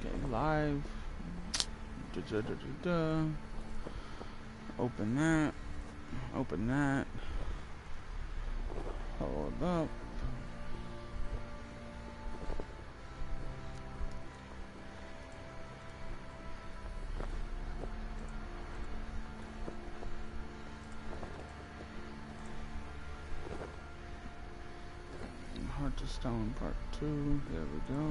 Okay, live. Open that. Open that. Hold up. Heart of Stone Part 2. There we go.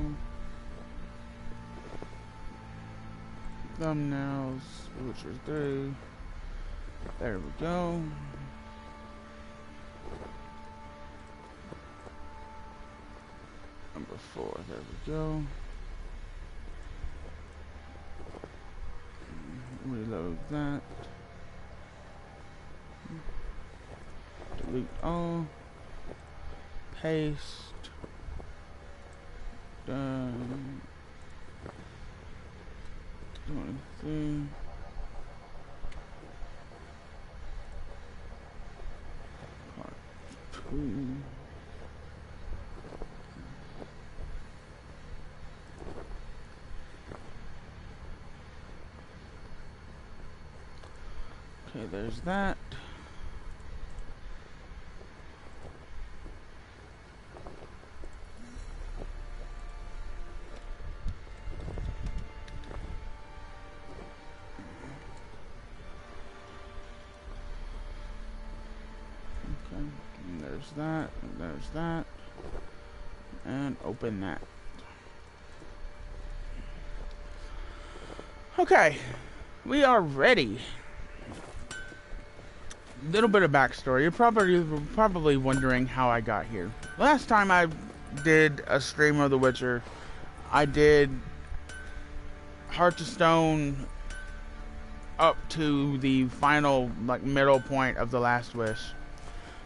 Thumbnails. Witcher 3. There we go. Number 4. There we go. Reload that. Delete all. Paste. Done. 23. Part 2. Okay, there's that. That, and there's that, and open that. Okay, we are ready. Little bit of backstory. You're probably wondering how I got here. Last time I did a stream of The Witcher, I did Heart of Stone up to the final, like, middle point of the Last Wish.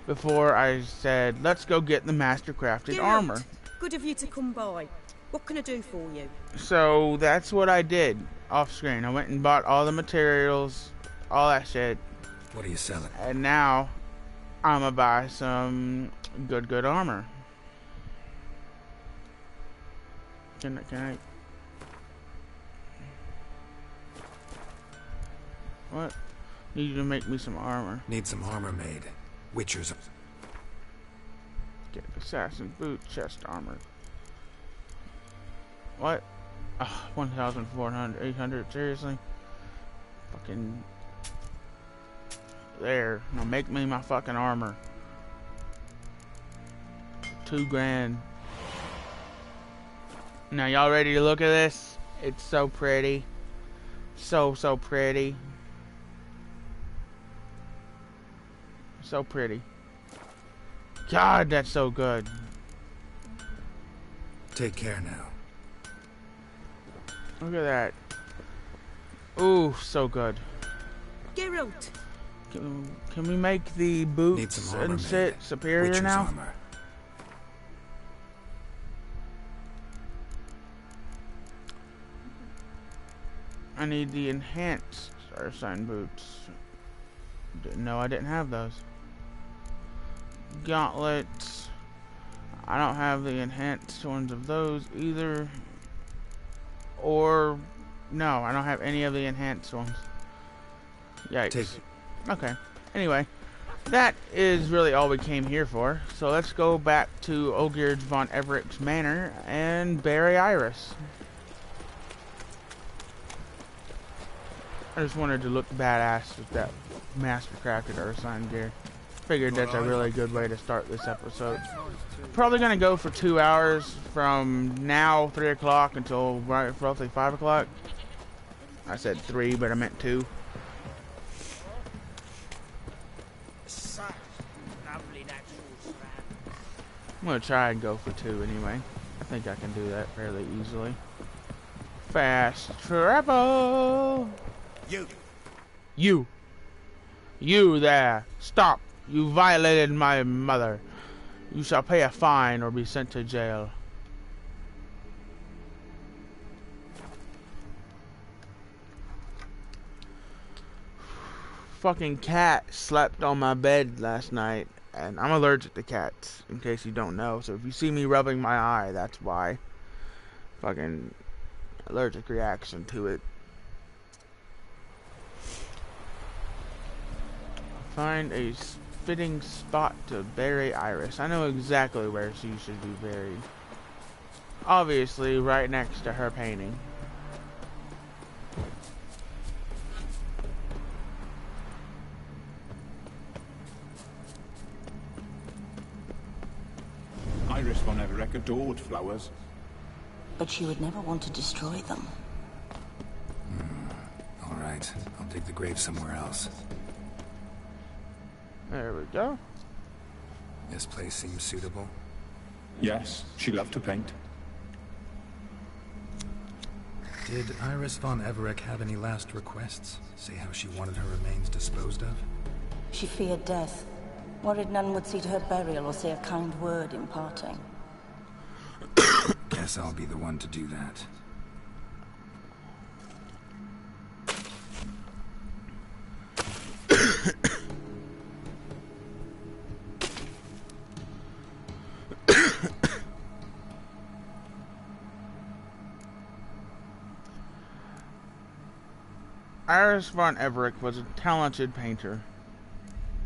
Before I said, let's go get the master-crafted armor. Good of you to come by. What can I do for you? So that's what I did off screen. I went and bought all the materials, all that shit. What are you selling? And now I'm gonna buy some good armor. Can I? What? Need you to make me some armor. Need some armor made. Witcher's. Get assassin boot, chest armor. What? 1,400, 800, seriously? Fucking. There. Now make me my fucking armor. $2,000. Now y'all ready to look at this? It's so pretty. So pretty. So pretty. God, that's so good. Take care now. Look at that. Ooh, so good. Geralt. Can we make the boots and shit superior Witcher's now? Armor. I need the enhanced Ursine boots. No, I didn't have those. Gauntlets. I don't have the enhanced ones of those either. Or no, I don't have any of the enhanced ones. Yikes. Okay. Anyway, that is really all we came here for. So let's go back to Olgierd von Everett's manor and bury Iris. I just wanted to look badass with that master-crafted Ursine gear. Figured that's a really good way to start this episode. Probably gonna go for 2 hours from now, 3 o'clock, until roughly 5 o'clock. I said 3, but I meant 2. I'm gonna try and go for 2 anyway. I think I can do that fairly easily. Fast travel! You there! Stop! You violated my mother. You shall pay a fine or be sent to jail. Fucking cat slept on my bed last night, and I'm allergic to cats, in case you don't know. So if you see me rubbing my eye, that's why. Fucking, allergic reaction to it. Find a fitting spot to bury Iris. I know exactly where she should be buried. Obviously, right next to her painting. Iris von Everec adored flowers. But she would never want to destroy them. All right, I'll dig the grave somewhere else. There we go. This place seems suitable. Yes, she loved to paint. Did Iris von Everec have any last requests? Say how she wanted her remains disposed of? She feared death. Worried none would see to her burial or say a kind word in parting. Guess I'll be the one to do that. Iris von Everec was a talented painter.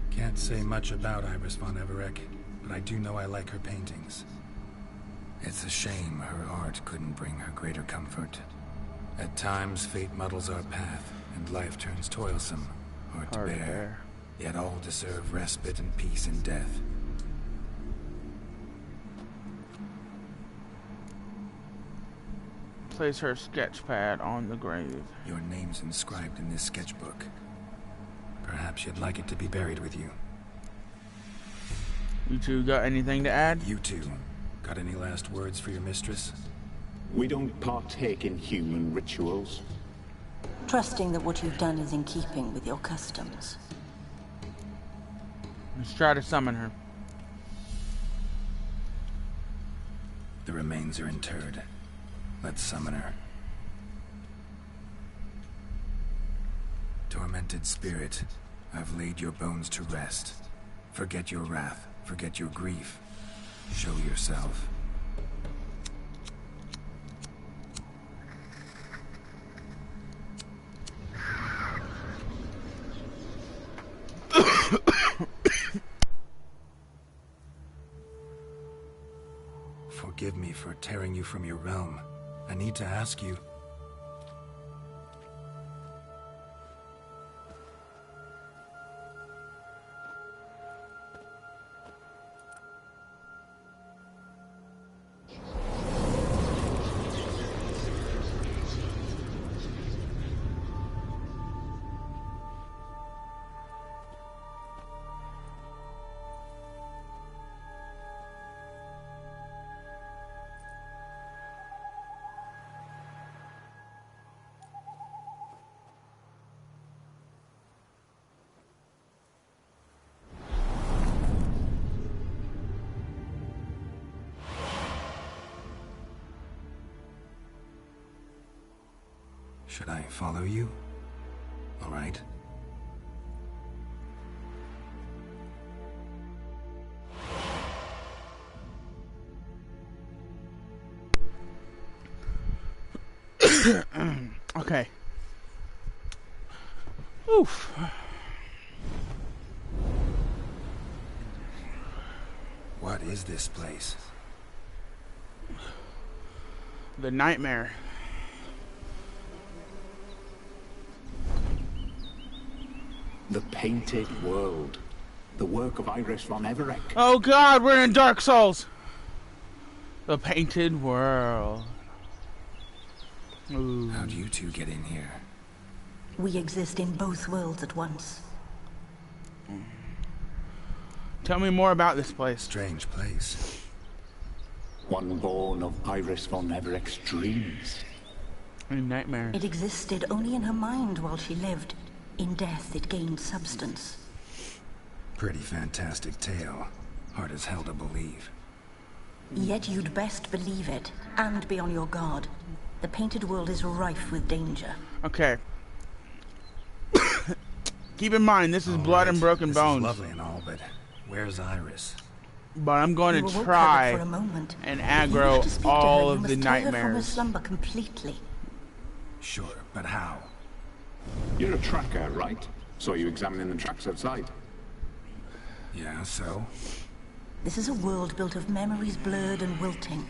Can't say much about Iris von Everec, but I do know I like her paintings. It's a shame her art couldn't bring her greater comfort. At times, fate muddles our path, and life turns toilsome, hard to bear. Yet all deserve respite and peace in death. Place her sketch pad on the grave. Your name's inscribed in this sketchbook. Perhaps you'd like it to be buried with you. You two got anything to add? You two, got any last words for your mistress? We don't partake in human rituals. Trusting that what you've done is in keeping with your customs. Let's try to summon her. The remains are interred. Let's summon her. Tormented spirit, I've laid your bones to rest. Forget your wrath, forget your grief. Show yourself. Forgive me for tearing you from your realm. I need to ask you. Should I follow you? All right. Okay. Oof. What is this place? The nightmare. The Painted World. The work of Iris von Everec. Oh God, we're in Dark Souls. The Painted World. Ooh. How'd you two get in here? We exist in both worlds at once. Tell me more about this place. Strange place. One born of Iris von Everec's dreams. And nightmares. It existed only in her mind while she lived. In death, it gained substance. Pretty fantastic tale. Hard as hell to believe. Yet you'd best believe it, and be on your guard. The Painted World is rife with danger. Okay. Keep in mind, this is blood and broken bones. This is lovely and all, but where's Iris? But I'm going You to awoke her try for a moment. and If you wish to aggro speak to all her, of you the must tear her from her nightmares. slumber completely. Sure, but how? You're a tracker, right? Saw you examining the tracks outside. Yeah, so? This is a world built of memories blurred and wilting.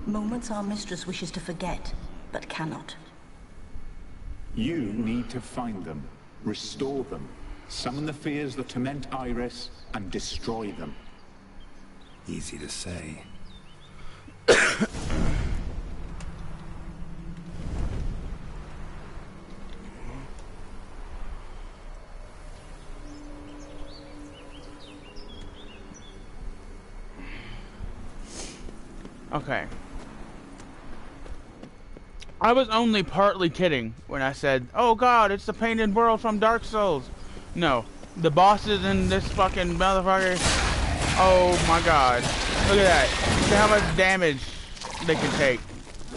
Moments our mistress wishes to forget, but cannot. You need to find them, restore them, summon the fears that torment Iris, and destroy them. Easy to say. Okay. I was only partly kidding when I said, oh god, it's the painted world from Dark Souls. No. The bosses in this fucking motherfucker. Oh my god. Look at that. Look at how much damage they can take.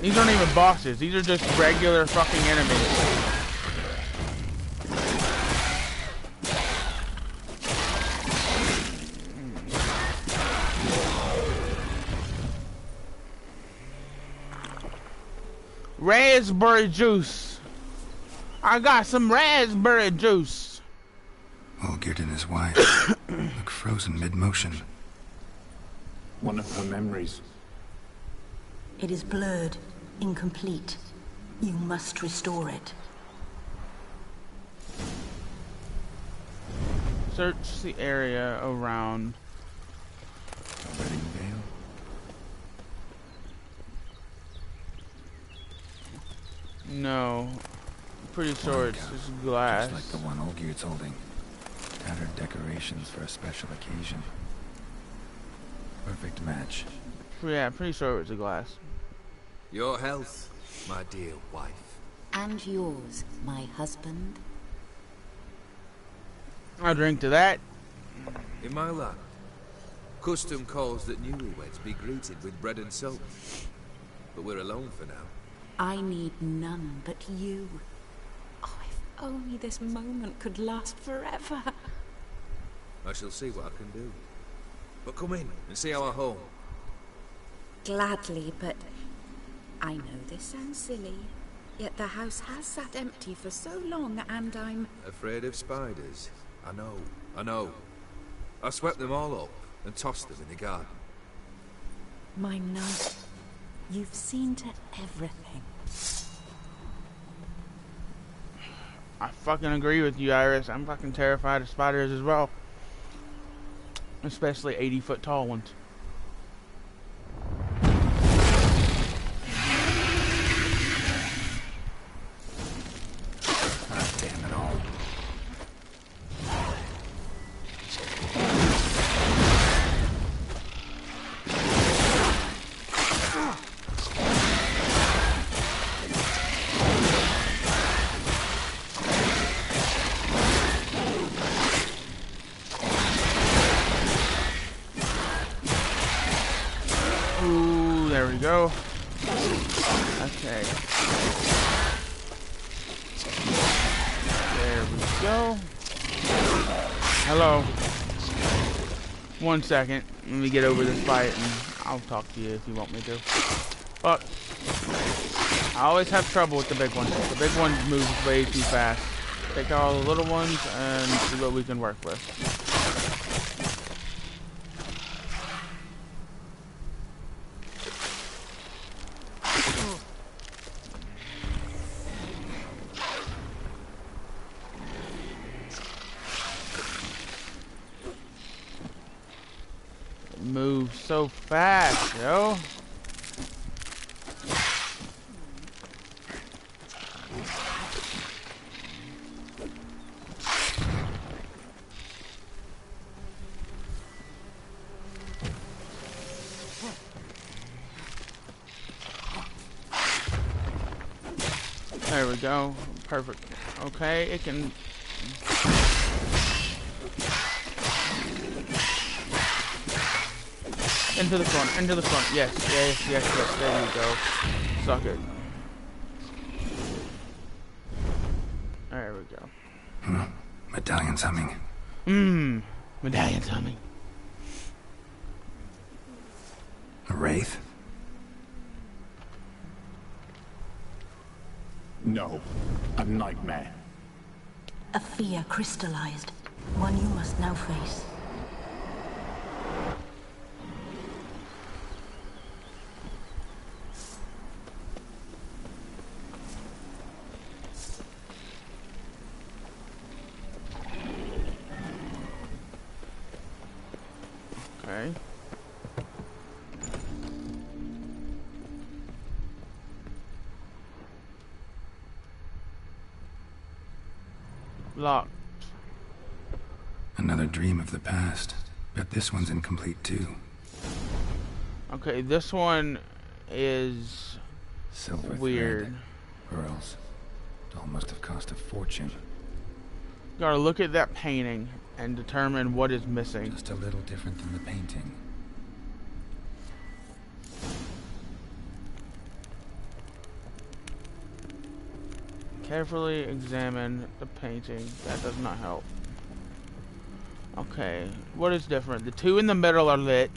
These aren't even bosses. These are just regular fucking enemies. Raspberry juice. I got some raspberry juice. Olgierd and his wife look frozen mid-motion. One of her memories. It is blurred, incomplete. You must restore it. Search the area around. A wedding veil? No. Pretty sure it's just glass. Just like the one Olgierd's holding. Tattered decorations for a special occasion. Perfect match. Yeah, pretty sure it's a glass. Your health, my dear wife. And yours, my husband. I'll drink to that. In my land, custom calls that newlyweds be greeted with bread and salt. But we're alone for now. I need none but you. Oh, if only this moment could last forever. I shall see what I can do. But come in and see our home. Gladly, but I know this sounds silly, yet the house has sat empty for so long, and I'm... Afraid of spiders? I know. I swept them all up and tossed them in the garden. My knight, you've seen to everything. I fucking agree with you, Iris. I'm fucking terrified of spiders as well. Especially 80-foot tall ones. Ah, damn it all. Ooh, there we go. Okay. There we go. Hello. 1 second. Let me get over this fight and I'll talk to you if you want me to. But I always have trouble with the big ones. The big ones move way too fast. Take out all the little ones and see what we can work with. Move so fast, yo. There we go. Perfect. Okay, it can... Into the front, into the front. Yes, yes, yes, yes. There you go. Suck it. There we go. Medallion's humming. Medallion's humming. A wraith? No, a nightmare. A fear crystallized. One you must now face. Okay. Locked. Another dream of the past. Bet this one's incomplete too. Okay, this one is Silver weird. thread. Pearls. Doll must have cost a fortune. Gotta look at that painting and determine what is missing. Just a little different than the painting. Carefully examine the painting. That does not help. Okay, what is different? The two in the middle are lit.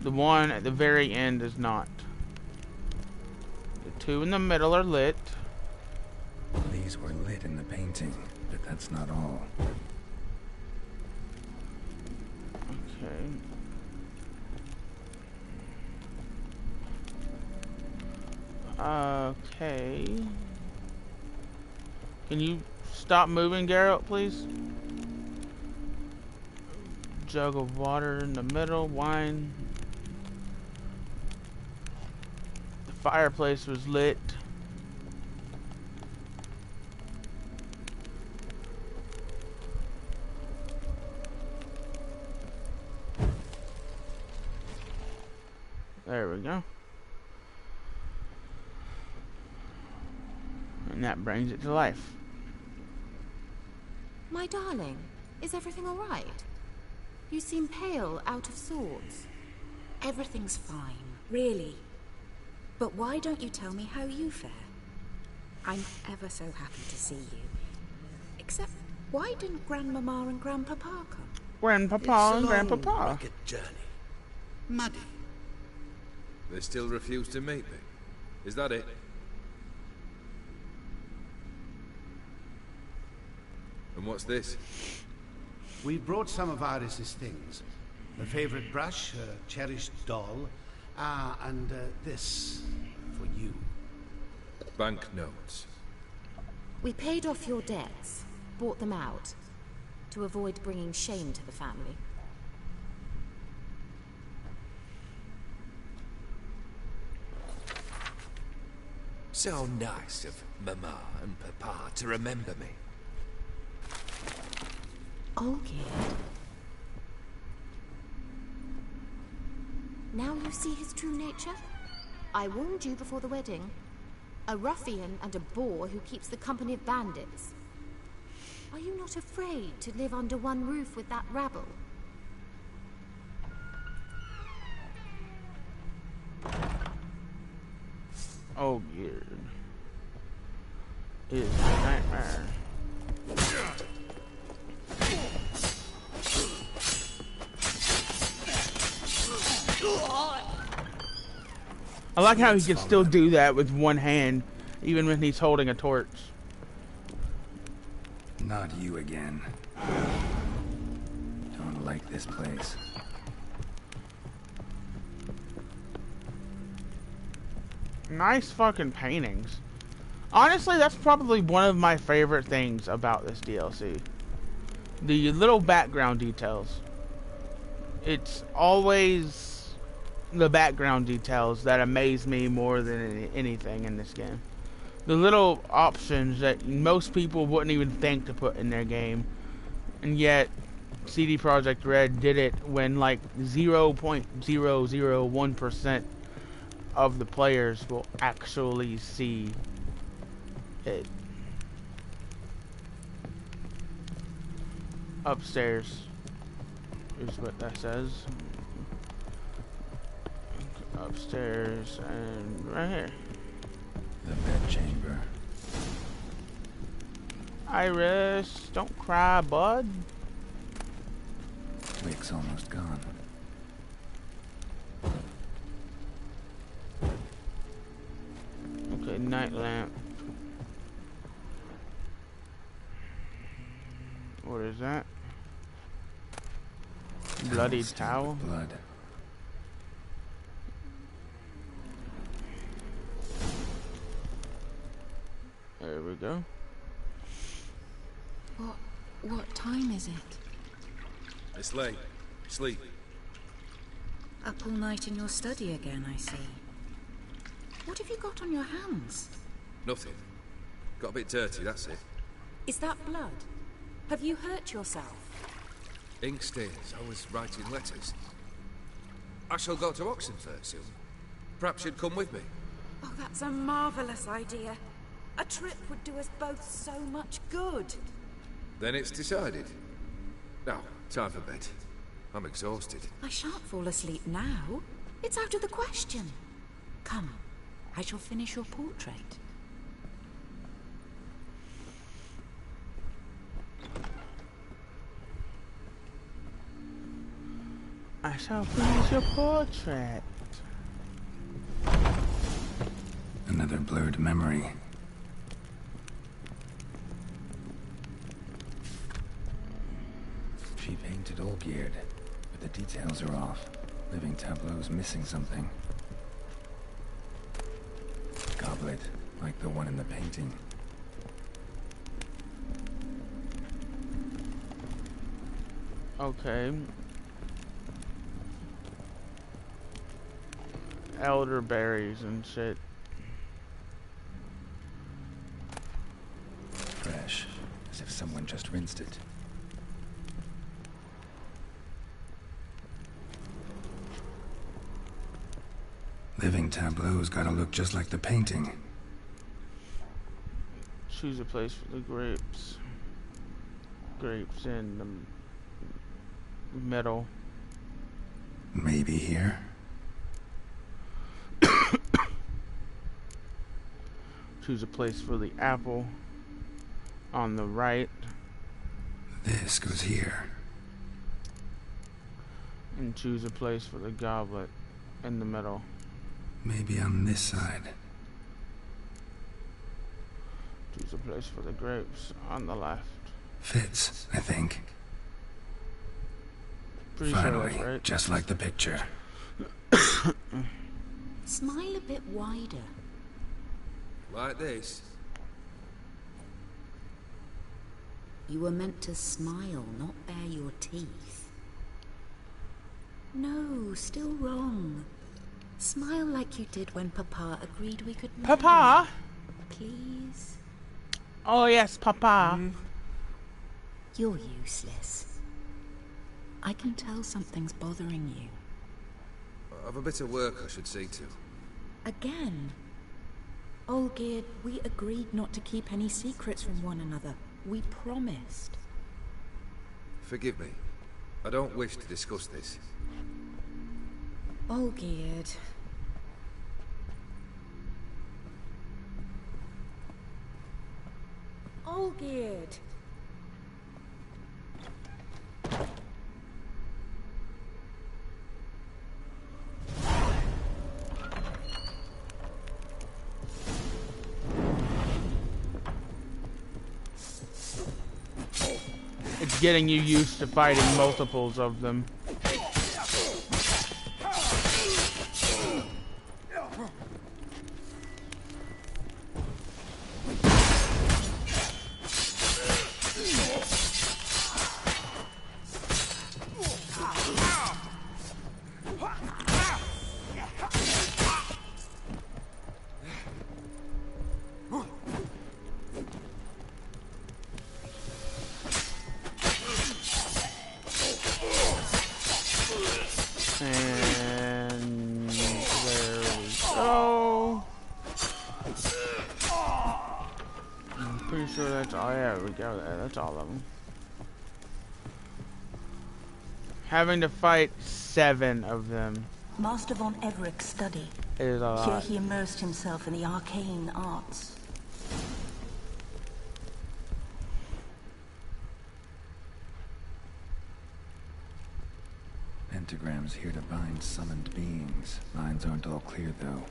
The one at the very end is not. The two in the middle are lit. These were lit in the painting, but that's not all. Okay. Can you stop moving, Garrett, please? Jug of water in the middle, wine. The fireplace was lit. There we go. And that brings it to life. My darling, is everything all right? You seem pale, out of sorts. Everything's fine, really. But why don't you tell me how you fare? I'm ever so happy to see you. Except, why didn't Grandmama and Grandpapa come? Grandpapa and Grandpapa. Rugged journey. Muddy. They still refuse to meet me. Is that it? And what's this? We brought some of Iris's things. Her favorite brush, her cherished doll, and this for you. Banknotes. We paid off your debts, bought them out, to avoid bringing shame to the family. So nice of Mama and Papa to remember me. Oh, kid. Now you see his true nature? I warned you before the wedding. A ruffian and a boor who keeps the company of bandits. Are you not afraid to live under one roof with that rabble? Oh, weird. It is a nightmare. I like how he can still do that with one hand, even when he's holding a torch. Not you again. Don't like this place. Nice fucking paintings. Honestly, that's probably one of my favorite things about this DLC. The little background details. It's always the background details that amaze me more than anything in this game. The little options that most people wouldn't even think to put in their game, and yet CD Projekt Red did it when like 0.001% of the players will actually see it. Upstairs is what that says. Upstairs and right here. The bed chamber. Iris, don't cry, bud. Wick's almost gone. Okay, night lamp. What is that? Bloody towel? Blood. There we go. What time is it? It's late. Sleep. Up all night in your study again, I see. What have you got on your hands? Nothing. Got a bit dirty, that's it. Is that blood? Have you hurt yourself? Ink stains. I was writing letters. I shall go to Oxenfurt soon. Perhaps you'd come with me. Oh, that's a marvellous idea. A trip would do us both so much good. Then it's decided. Now, time for bed. I'm exhausted. I shan't fall asleep now. It's out of the question. Come, I shall finish your portrait. I shall finish your portrait. Another blurred memory. She painted Olgierd, but the details are off. Living tableau's missing something. Goblet, like the one in the painting. Okay. Elderberries and shit. Fresh, as if someone just rinsed it. Living tableau's gotta look just like the painting. Choose a place for the grapes. Grapes in the middle. Maybe here? Choose a place for the apple on the right. This goes here. And choose a place for the goblet in the middle. Maybe on this side. Choose a place for the grapes on the left. Fits, I think. Pretty sure Finally, that's right. just like the picture. Smile a bit wider. Like this. You were meant to smile, not bare your teeth. No, still wrong. Smile like you did when Papa agreed we could marry. Papa? Please? Oh yes, Papa. You're useless. I can tell something's bothering you. I've a bit of work I should see to. Again? Olgierd, we agreed not to keep any secrets from one another. We promised. Forgive me. I don't wish to discuss this. Olgierd. Olgierd. It's getting you used to fighting multiples of them. And there we go. I'm pretty sure that's all. Yeah, we go there. That's all of them. Having to fight 7 of them Master von Everett's study. is a Here lot. he immersed himself in the arcane arts. Pentagrams here to bind summoned beings. Lines aren't all clear, though.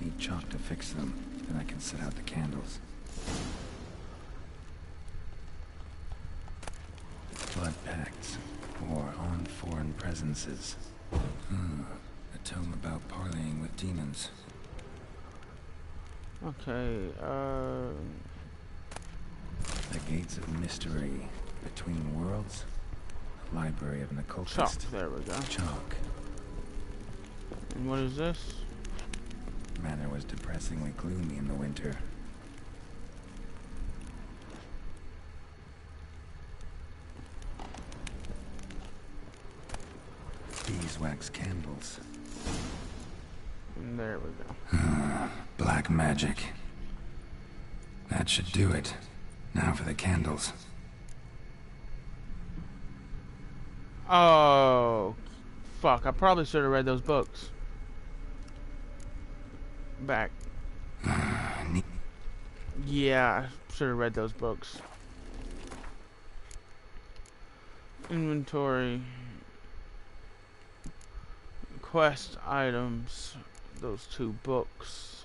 Need chalk to fix them, then I can set out the candles. blood pacts, or on foreign presences. A tome about parleying with demons. Okay, The Gates of Mystery, Between Worlds, a library of an occultist. Chalk, there we go. Chalk. And what is this? Manor was depressingly gloomy in the winter. Beeswax candles. And there we go. Black magic. That should do it. Now for the candles. Oh, fuck. I probably should have read those books. Back. Yeah, I should have read those books. Inventory. Quest items. Those 2 books.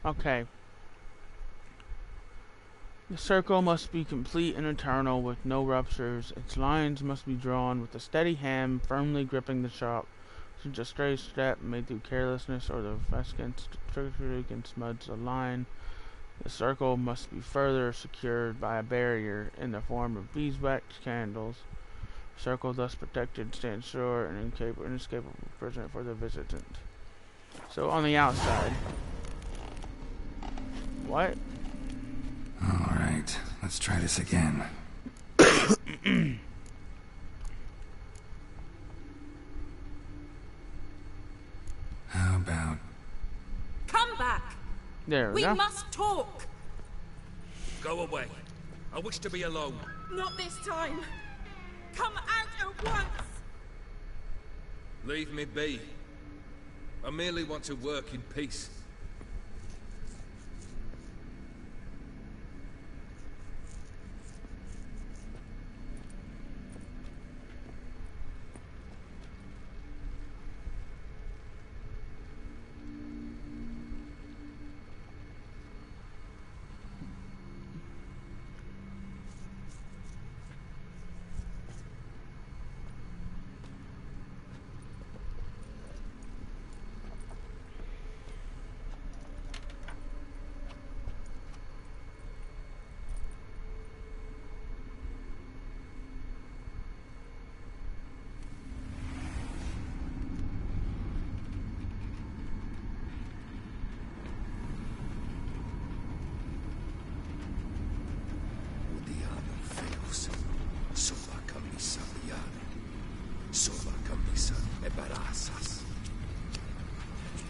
Okay. The circle must be complete and eternal with no ruptures. Its lines must be drawn with a steady hand firmly gripping the chalk. Since a stray step made through carelessness or the Vescant trickery can smudge the line, the circle must be further secured by a barrier in the form of beeswax candles. The circle thus protected stands sure and inescapable prisoner for the visitant. So on the outside. What? Alright, let's try this again. How about... Come back! There we go. We must talk! Go away. I wish to be alone. Not this time! Come out at once! Leave me be. I merely want to work in peace.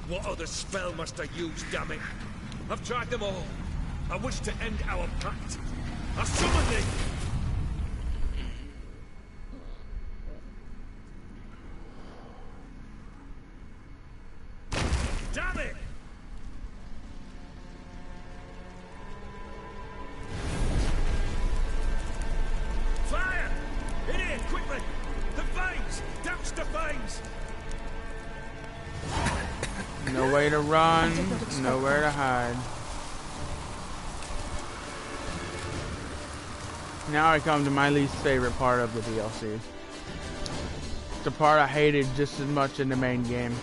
What other spell must I use, damn it? I've tried them all. I wish to end our pact. I summon thee! Damn it! Fire! In here, quickly! The veins! Douse the veins! No way to run, nowhere to hide. Now I come to my least favorite part of the DLC. The part I hated just as much in the main game.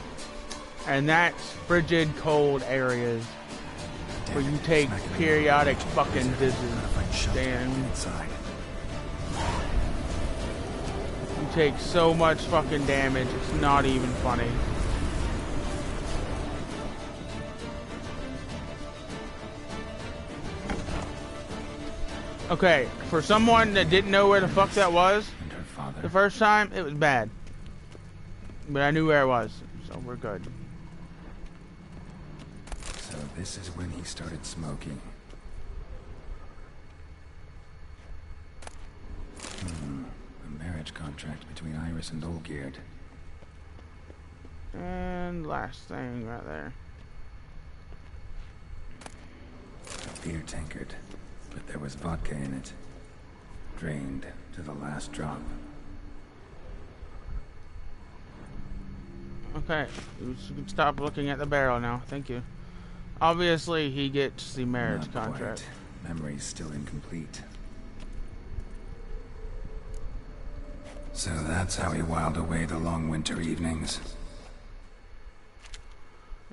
And that's frigid, cold areas where you take periodic fucking visits. Damn. You take so much fucking damage, it's not even funny. Okay, for someone that didn't know where the fuck that was the first time, it was bad. But I knew where it was, so we're good. So this is when he started smoking. A marriage contract. contract between Iris and Olgierd. And last thing right there. A beer tankard, but there was vodka in it. Drained to the last drop. Okay, you can stop looking at the barrel now. Thank you. Obviously, he gets the marriage Not contract. quite. Memory's still incomplete. So that's how he whiled away the long winter evenings.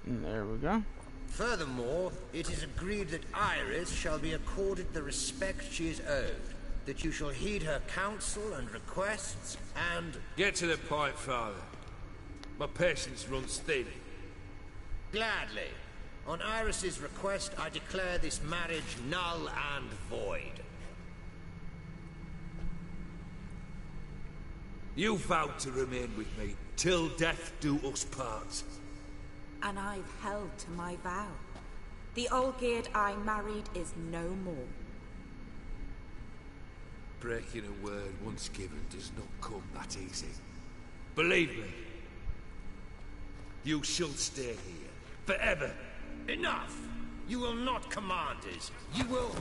And there we go. Furthermore, it is agreed that Iris shall be accorded the respect she is owed, that you shall heed her counsel and requests, and... Get to the point, Father. My patience runs thin. Gladly. On Iris's request, I declare this marriage null and void. You vowed to remain with me till death do us part. And I've held to my vow. The Olgierd I married is no more. Breaking a word once given does not come that easy. Believe me. You shall stay here. Forever. Enough! You will not command us. You will...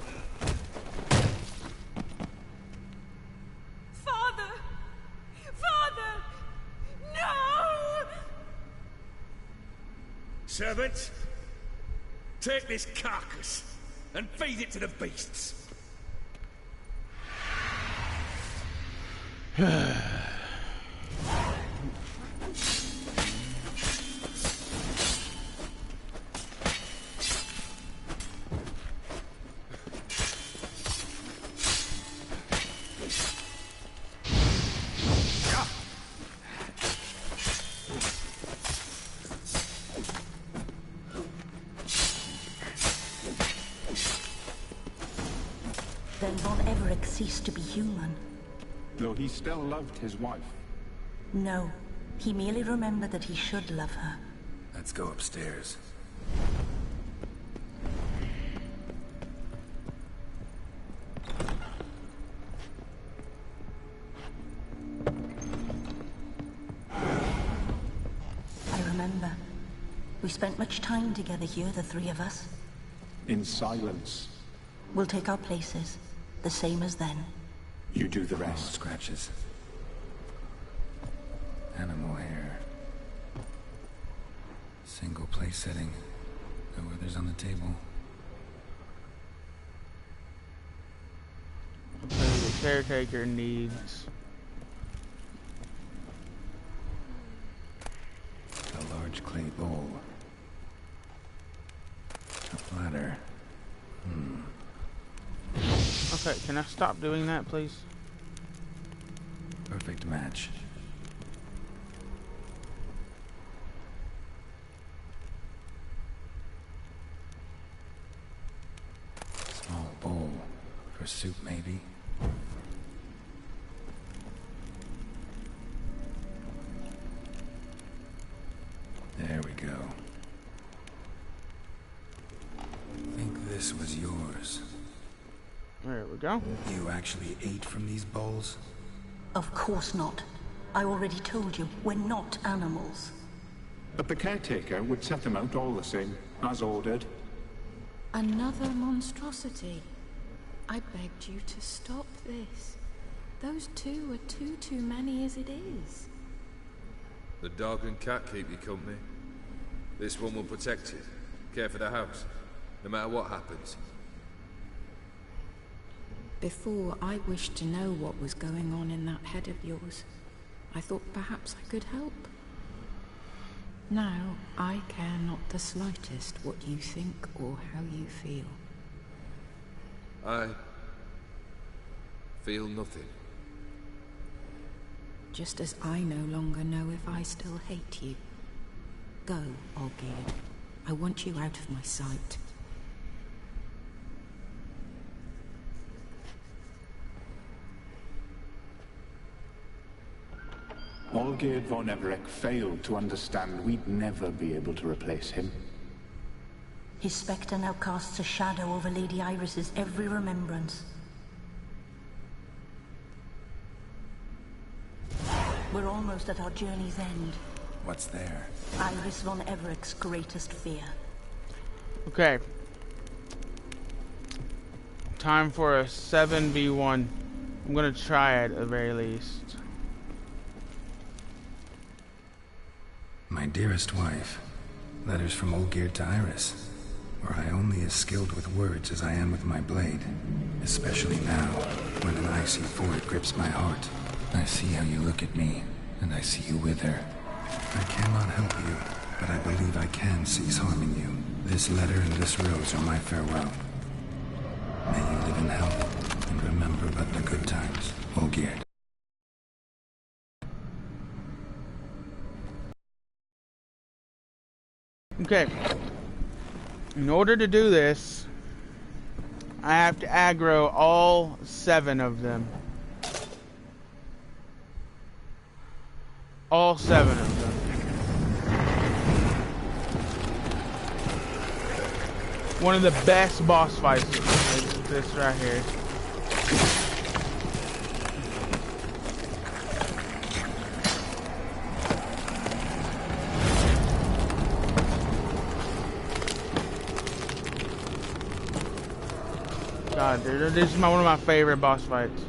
Father! Father! No! Servant, take this carcass and feed it to the beasts. Then Von Everett ceased to be human. Though he still loved his wife. No, he merely remembered that he should love her. Let's go upstairs. I remember. We spent much time together here, the three of us. In silence. We'll take our places, the same as then. You do the Oh, rest. scratches. Animal hair. Single place setting. No others on the table. Okay, the caretaker needs... A large clay bowl. A platter. Okay, can I stop doing that, please? Perfect match. Small bowl. For soup, maybe? There we go. Think this was yours. There we go. You actually ate from these bowls? Of course not. I already told you, we're not animals. But the caretaker would set them out all the same, as ordered. Another monstrosity. I begged you to stop this. Those two are too many as it is. The dog and cat keep you company. This one will protect you. Care for the house. No matter what happens. Before, I wished to know what was going on in that head of yours. I thought perhaps I could help. Now, I care not the slightest what you think or how you feel. I feel nothing. Just as I no longer know if I still hate you. Go, Olgierd. I want you out of my sight. Olgierd von Everett failed to understand we'd never be able to replace him. His spectre now casts a shadow over Lady Iris's every remembrance. We're almost at our journey's end. What's there? Iris von Everett's greatest fear. Okay. Time for a 7v1. I'm gonna try it at the very least. My dearest wife. Letters from Olgierd to Iris. Were I only as skilled with words as I am with my blade. Especially now, when an icy void grips my heart. I see how you look at me, and I see you wither. I cannot help you, but I believe I can cease harming you. This letter and this rose are my farewell. May you live in health, and remember but the good times, Olgierd. Okay. In order to do this, I have to aggro all 7 of them. All 7 of them. One of the best boss fights is this right here. God, dude, this is one of my favorite boss fights.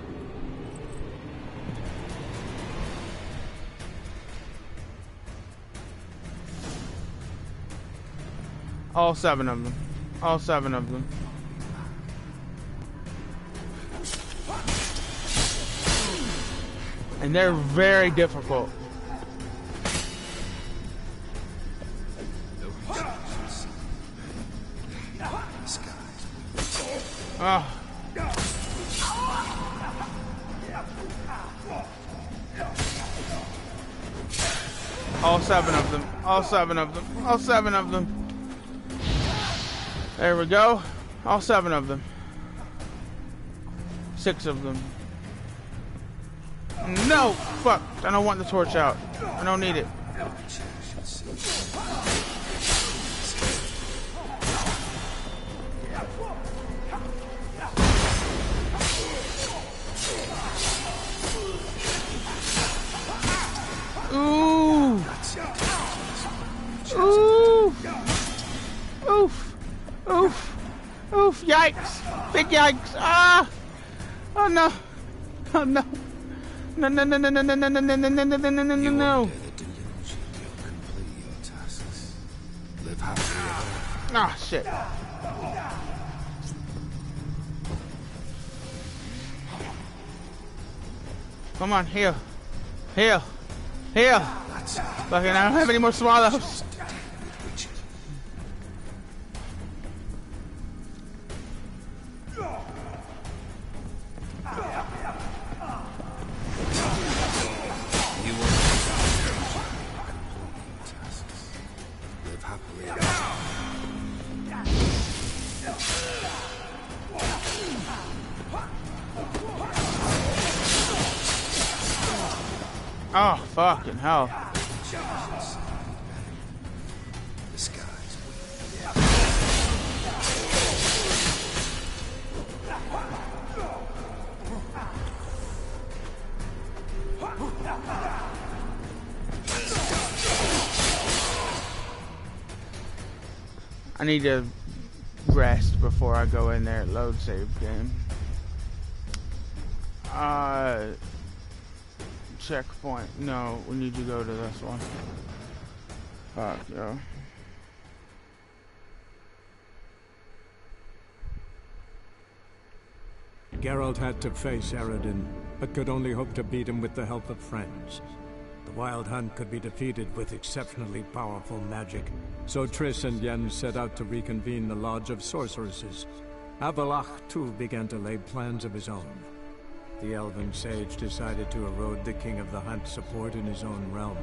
All 7 of them. All 7 of them. And they're very difficult. Oh. All 7 of them. All 7 of them. All 7 of them. There we go. All 7 of them. 6 of them. No! Fuck! I don't want the torch out. I don't need it. Ooh! Ooh! Oof! Oof! Oof! Yikes! Big yikes! Ah! Oh no! Oh no! No! No! No! No! No! No! No! No! No! No! No! No! No! No! No! No! Ah! Shit! Come on! Heal! Heal! Heal! Fucking! I don't have any more swallows. Oh, fucking hell. I need to rest before I go in there at load save game. Checkpoint. No, we need to go to this one. Fuck, yo. Geralt had to face Eredin, but could only hope to beat him with the help of friends. The Wild Hunt could be defeated with exceptionally powerful magic, so Triss and Yen set out to reconvene the Lodge of Sorceresses. Avallac'h, too, began to lay plans of his own. The elven sage decided to erode the King of the Hunt's support in his own realm.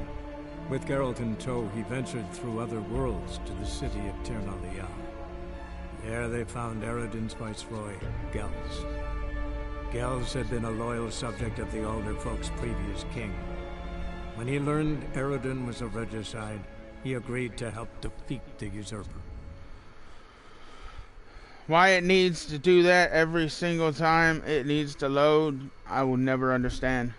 With Geralt in tow, he ventured through other worlds to the city of Tirnalia. There they found Eredin's viceroy, Gels. Gels had been a loyal subject of the Alderfolk's previous king. When he learned Eredin was a regicide, he agreed to help defeat the usurper. Why it needs to do that every single time it needs to load, I will never understand.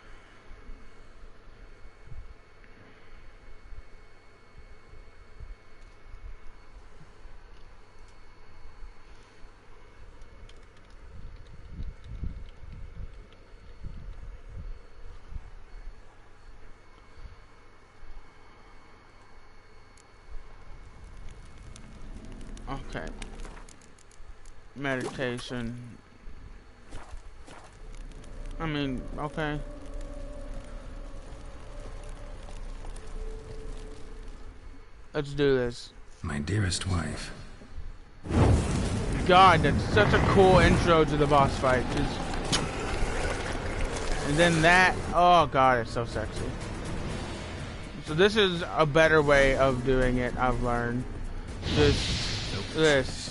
Okay. Meditation. I mean, okay. Let's do this. My dearest wife. God, that's such a cool intro to the boss fight. And then that, oh god, it's so sexy. So this is a better way of doing it, I've learned. Just this.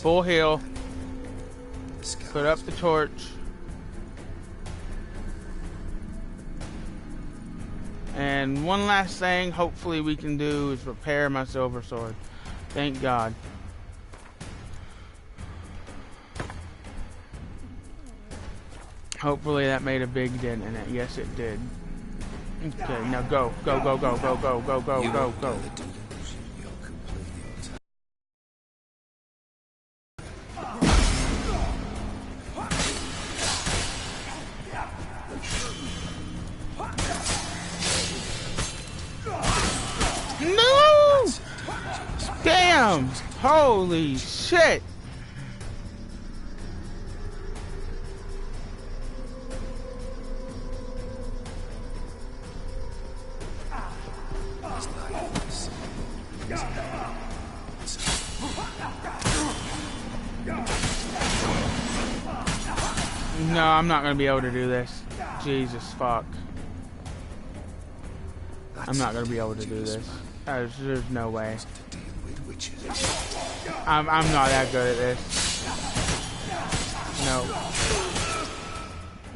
Full heal. Put up the torch. And one last thing, hopefully we can do is repair my silver sword. Thank God. Hopefully that made a big dent in it. Yes, it did. Okay, now go. Go, go, go, go, go, go, go, go, go. No! Damn! Holy shit! No, I'm not gonna be able to do this. Jesus fuck. I'm not gonna be able to do this. There's no way. I'm not that good at this.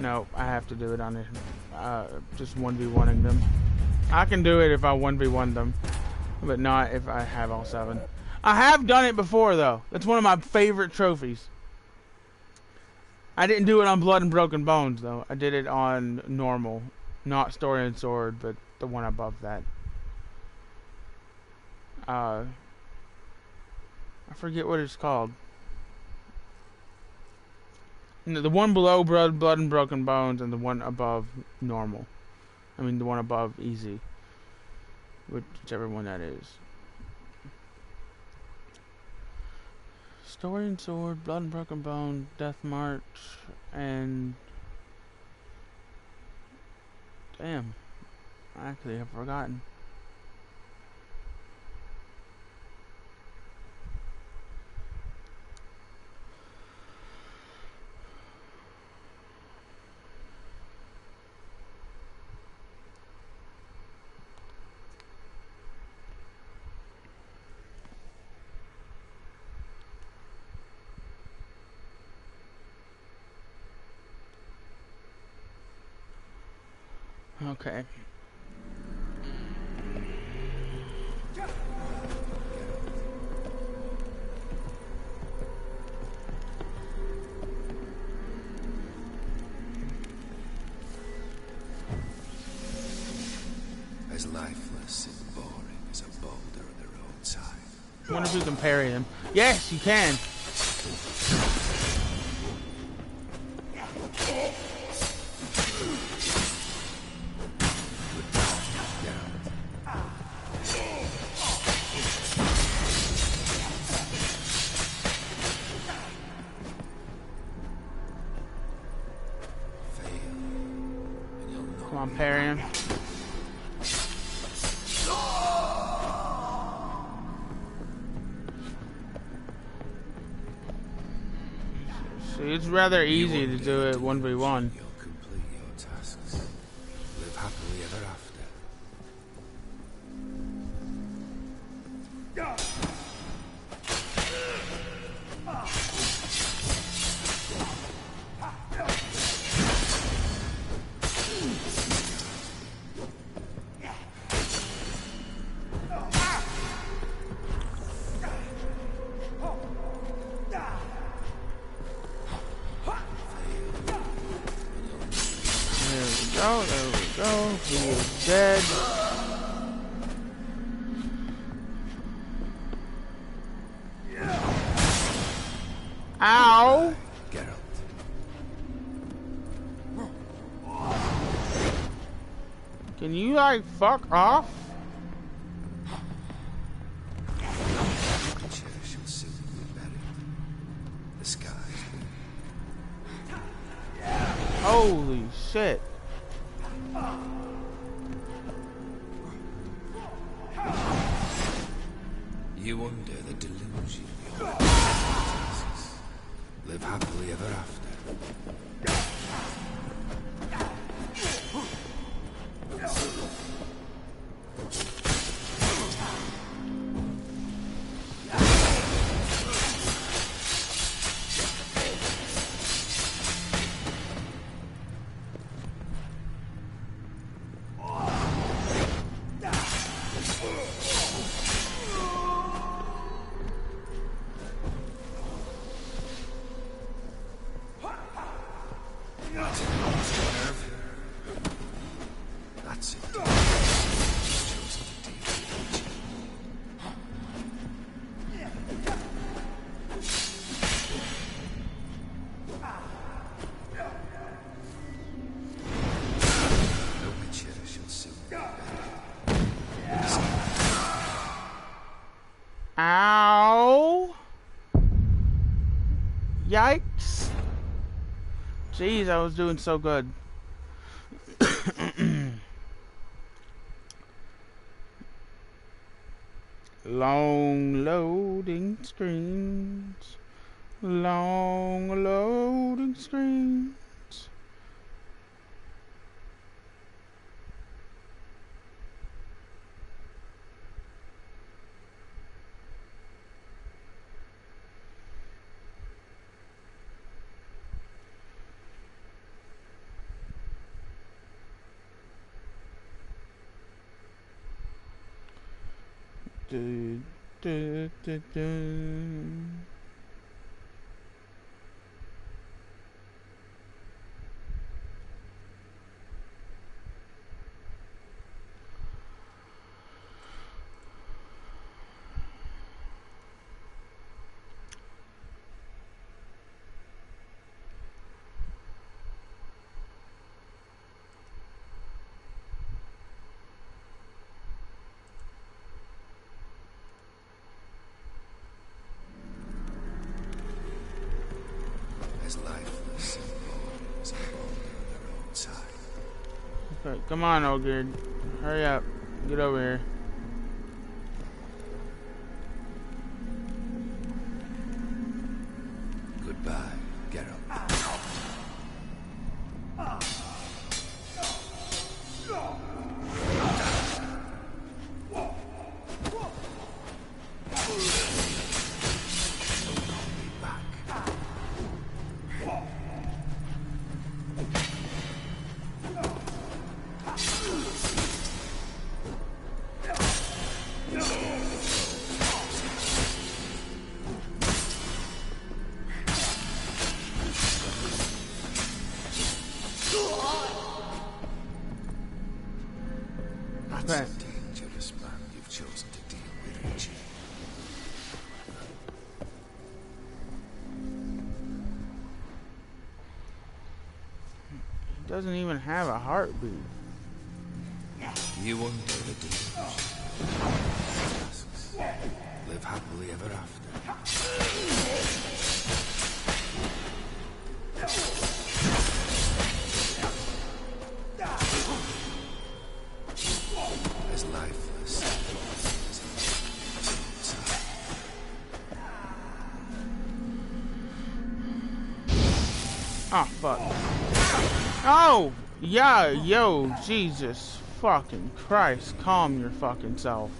No, I have to do it on it. Just 1v1ing them. I can do it if I 1v1 them, but not if I have all 7. I have done it before though. That's one of my favorite trophies. I didn't do it on Blood and Broken Bones though. I did it on normal, not Story and Sword, but the one above that. I forget what it's called. The one below Blood and Broken Bones, and the one above normal. I mean the one above easy. Whichever one that is. Story and Sword, Blood and Broken Bone, Death March, and... Damn. I actually have forgotten. Okay. As lifeless and boring as a boulder on the roadside. I wonder if you can parry him. Yes, you can. Come on, parry him. See, it's rather easy to do it 1v1. You'll complete your tasks. Live happily ever after. go, there we go. He is dead. Ow! Can you, like, fuck off? Holy shit. You under the delusion. Live happily ever after. Ow! Yikes! Jeez, I was doing so good. Long loading screens. Long loading screens. Okay, come on, Ogre. Hurry up. Get over here. Goodbye, Geralt. That's a dangerous man you've chosen to deal with, Richie. He doesn't even have a heartbeat. You under the delusion. Live happily ever after. As lifeless. Oh, fuck. Oh! Yeah, yo, Jesus fucking Christ. Calm your fucking self.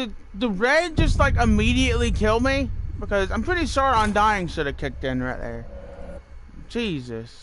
Did the red just like immediately kill me? Because I'm pretty sure Undying should have kicked in right there. Jesus.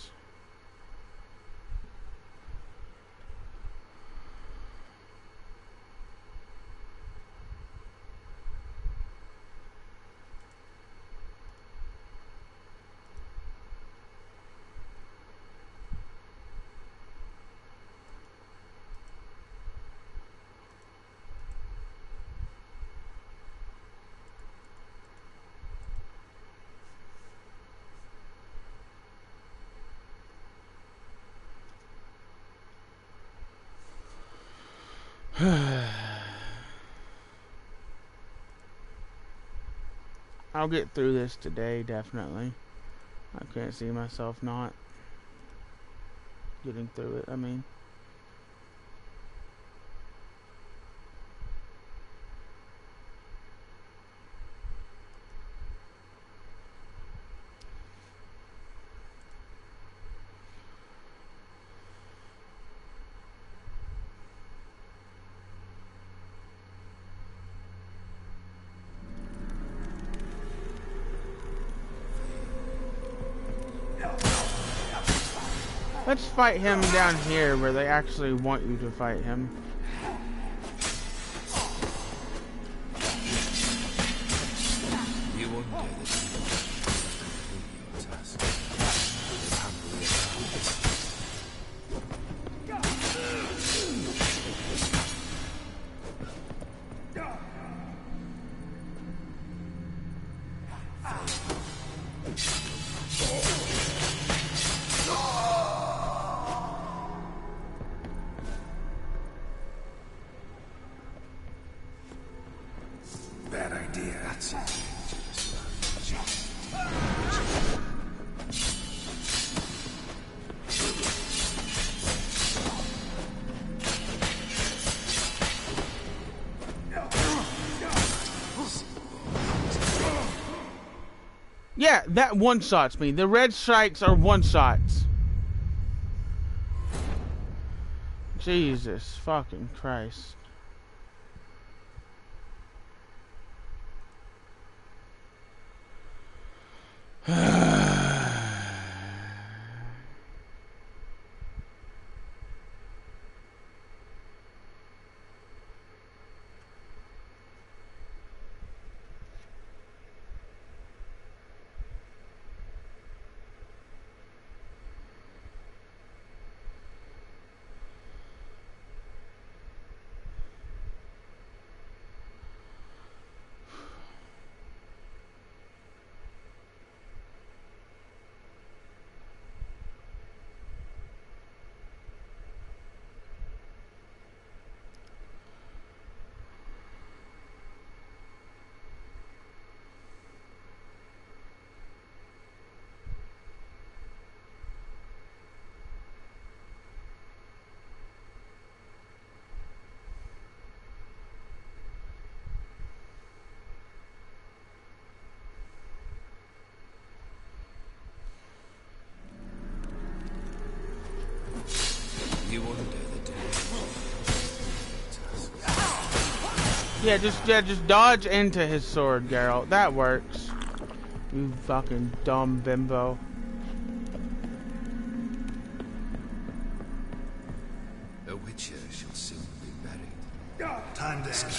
I'll get through this today, definitely. I can't see myself not getting through it, I mean. Let's fight him down here where they actually want you to fight him. You won't do this. Task. Bad idea. That's it. Yeah, that one-shots me. The red strikes are one-shots. Jesus fucking Christ. Yeah, just dodge into his sword, Geralt. That works. You fucking dumb bimbo. A witcher shall soon be buried. Time to scatter.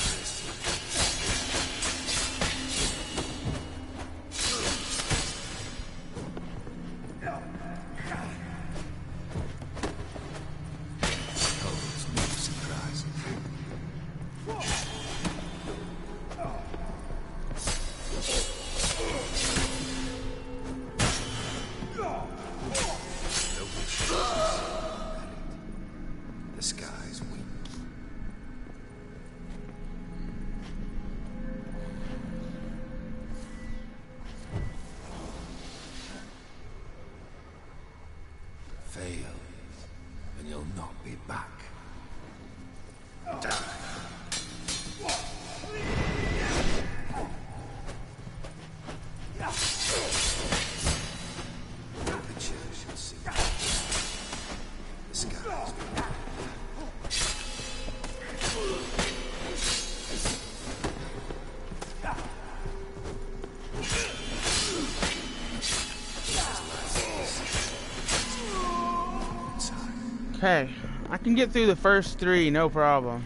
Hey, I can get through the first 3, no problem.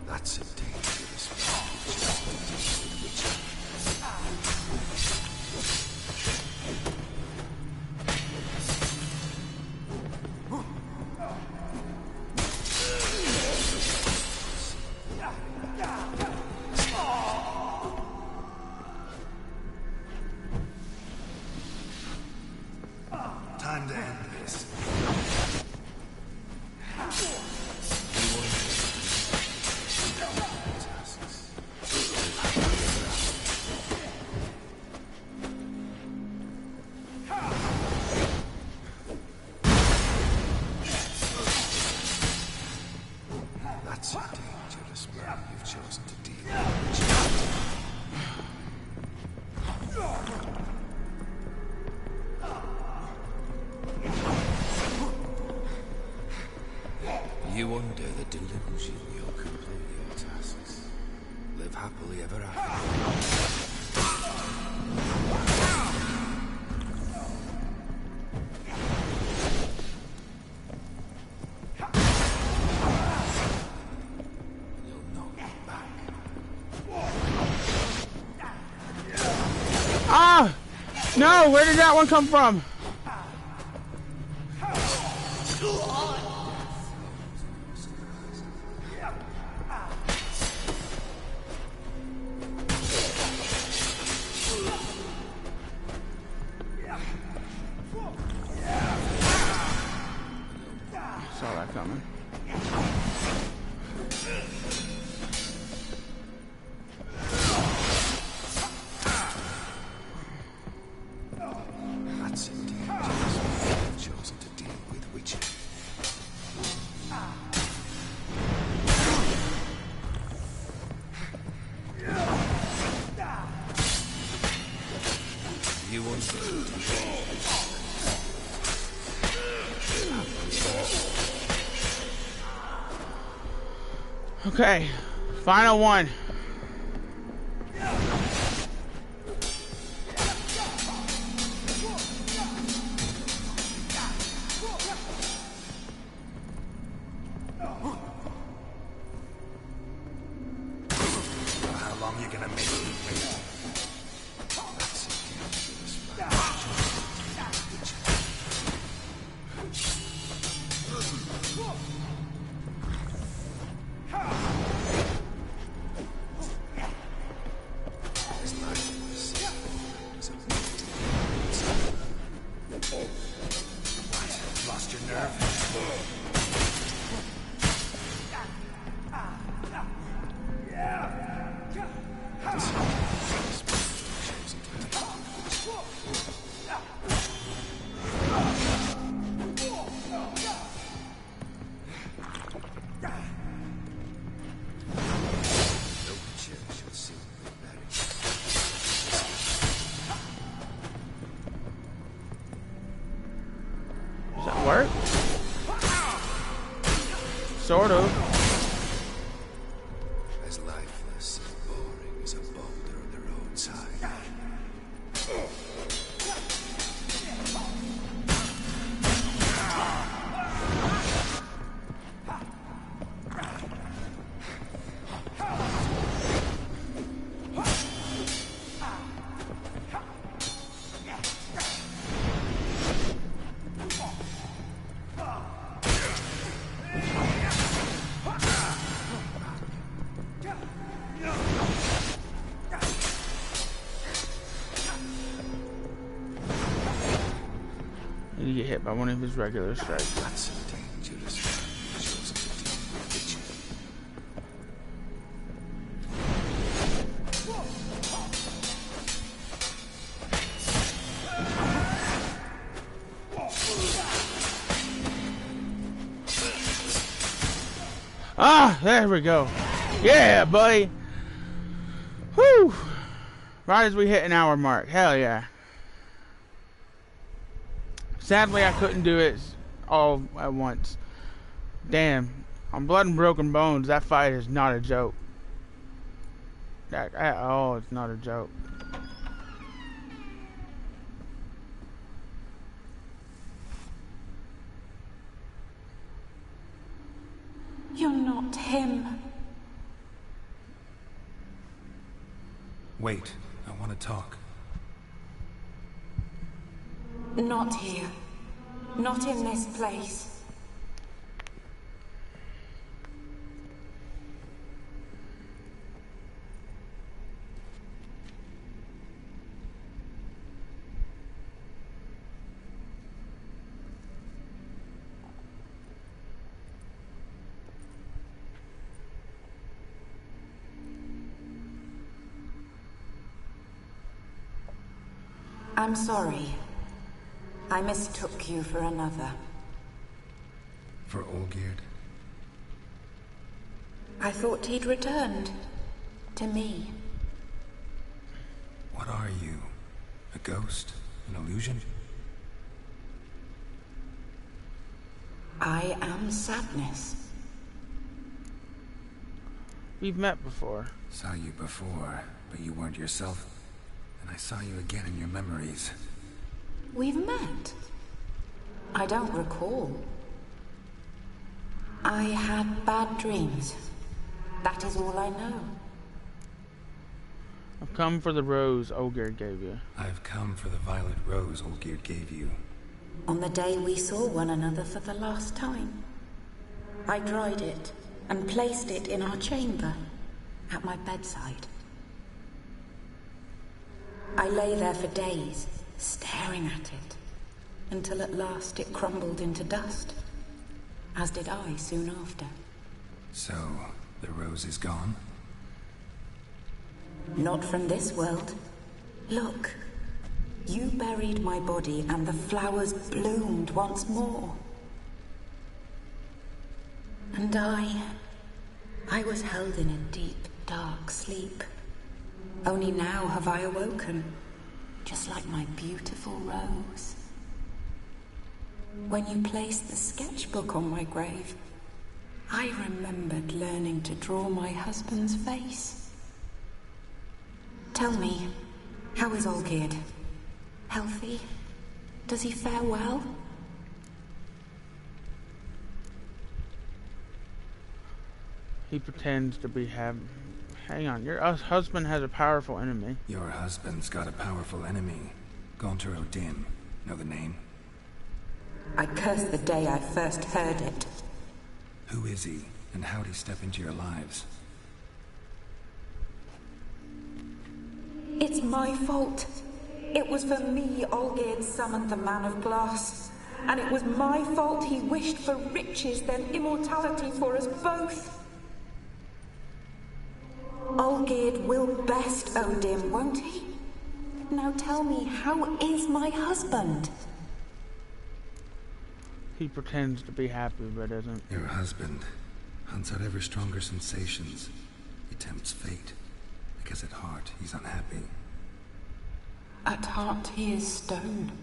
That's a dangerous time to end this. That's a dangerous man you've chosen to deal with. You under the delusion you'll complete your tasks. Live happily ever after. Ah! No, where did that one come from? Saw that coming. That's a dangerous man you've chosen to deal with witches. You under Okay, final one. How long are you gonna make me wait? That's a dangerous man. His life was what? Lost your nerve? Does that work? Sort of. As lifeless and boring as a boulder on the roadside. And you get hit by one of his regular strikes. That's a dangerous man who chosen to deal with witches. Ah, there we go. Yeah, buddy. Whew. Right as we hit an hour mark. Hell yeah. Sadly, I couldn't do it all at once. Damn. On Blood and Broken Bones, that fight is not a joke. That at all, it's not a joke. Not him. Wait, I want to talk. Not here. Not in this place. I'm sorry. I mistook you for another. For Olgierd? I thought he'd returned. To me. What are you? A ghost? An illusion? I am sadness. We've met before. Saw you before, but you weren't yourself. And I saw you again in your memories. We've met? I don't recall. I had bad dreams. That is all I know. I've come for the rose Olgierd gave you. I've come for the violet rose Olgierd gave you. On the day we saw one another for the last time, I dried it and placed it in our chamber, at my bedside. I lay there for days, staring at it, until at last it crumbled into dust, as did I soon after. So, the rose is gone? Not from this world. Look, you buried my body and the flowers bloomed once more. And I was held in a deep, dark sleep. Only now have I awoken, just like my beautiful rose. When you placed the sketchbook on my grave, I remembered learning to draw my husband's face. Tell me, how is Olgierd? Healthy? Does he fare well? He pretends to be Hang on, your husband has a powerful enemy. Your husband's got a powerful enemy. Gaunter Odin. Know the name? I curse the day I first heard it. Who is he, and how'd he step into your lives? It's my fault. It was for me Olgierd summoned the Man of Glass. And it was my fault he wished for riches, then immortality for us both. Olgierd will best Odin, won't he? Now tell me, how is my husband? He pretends to be happy, but isn't. Your husband hunts out ever stronger sensations. He tempts fate, because at heart he's unhappy. At heart he is stone,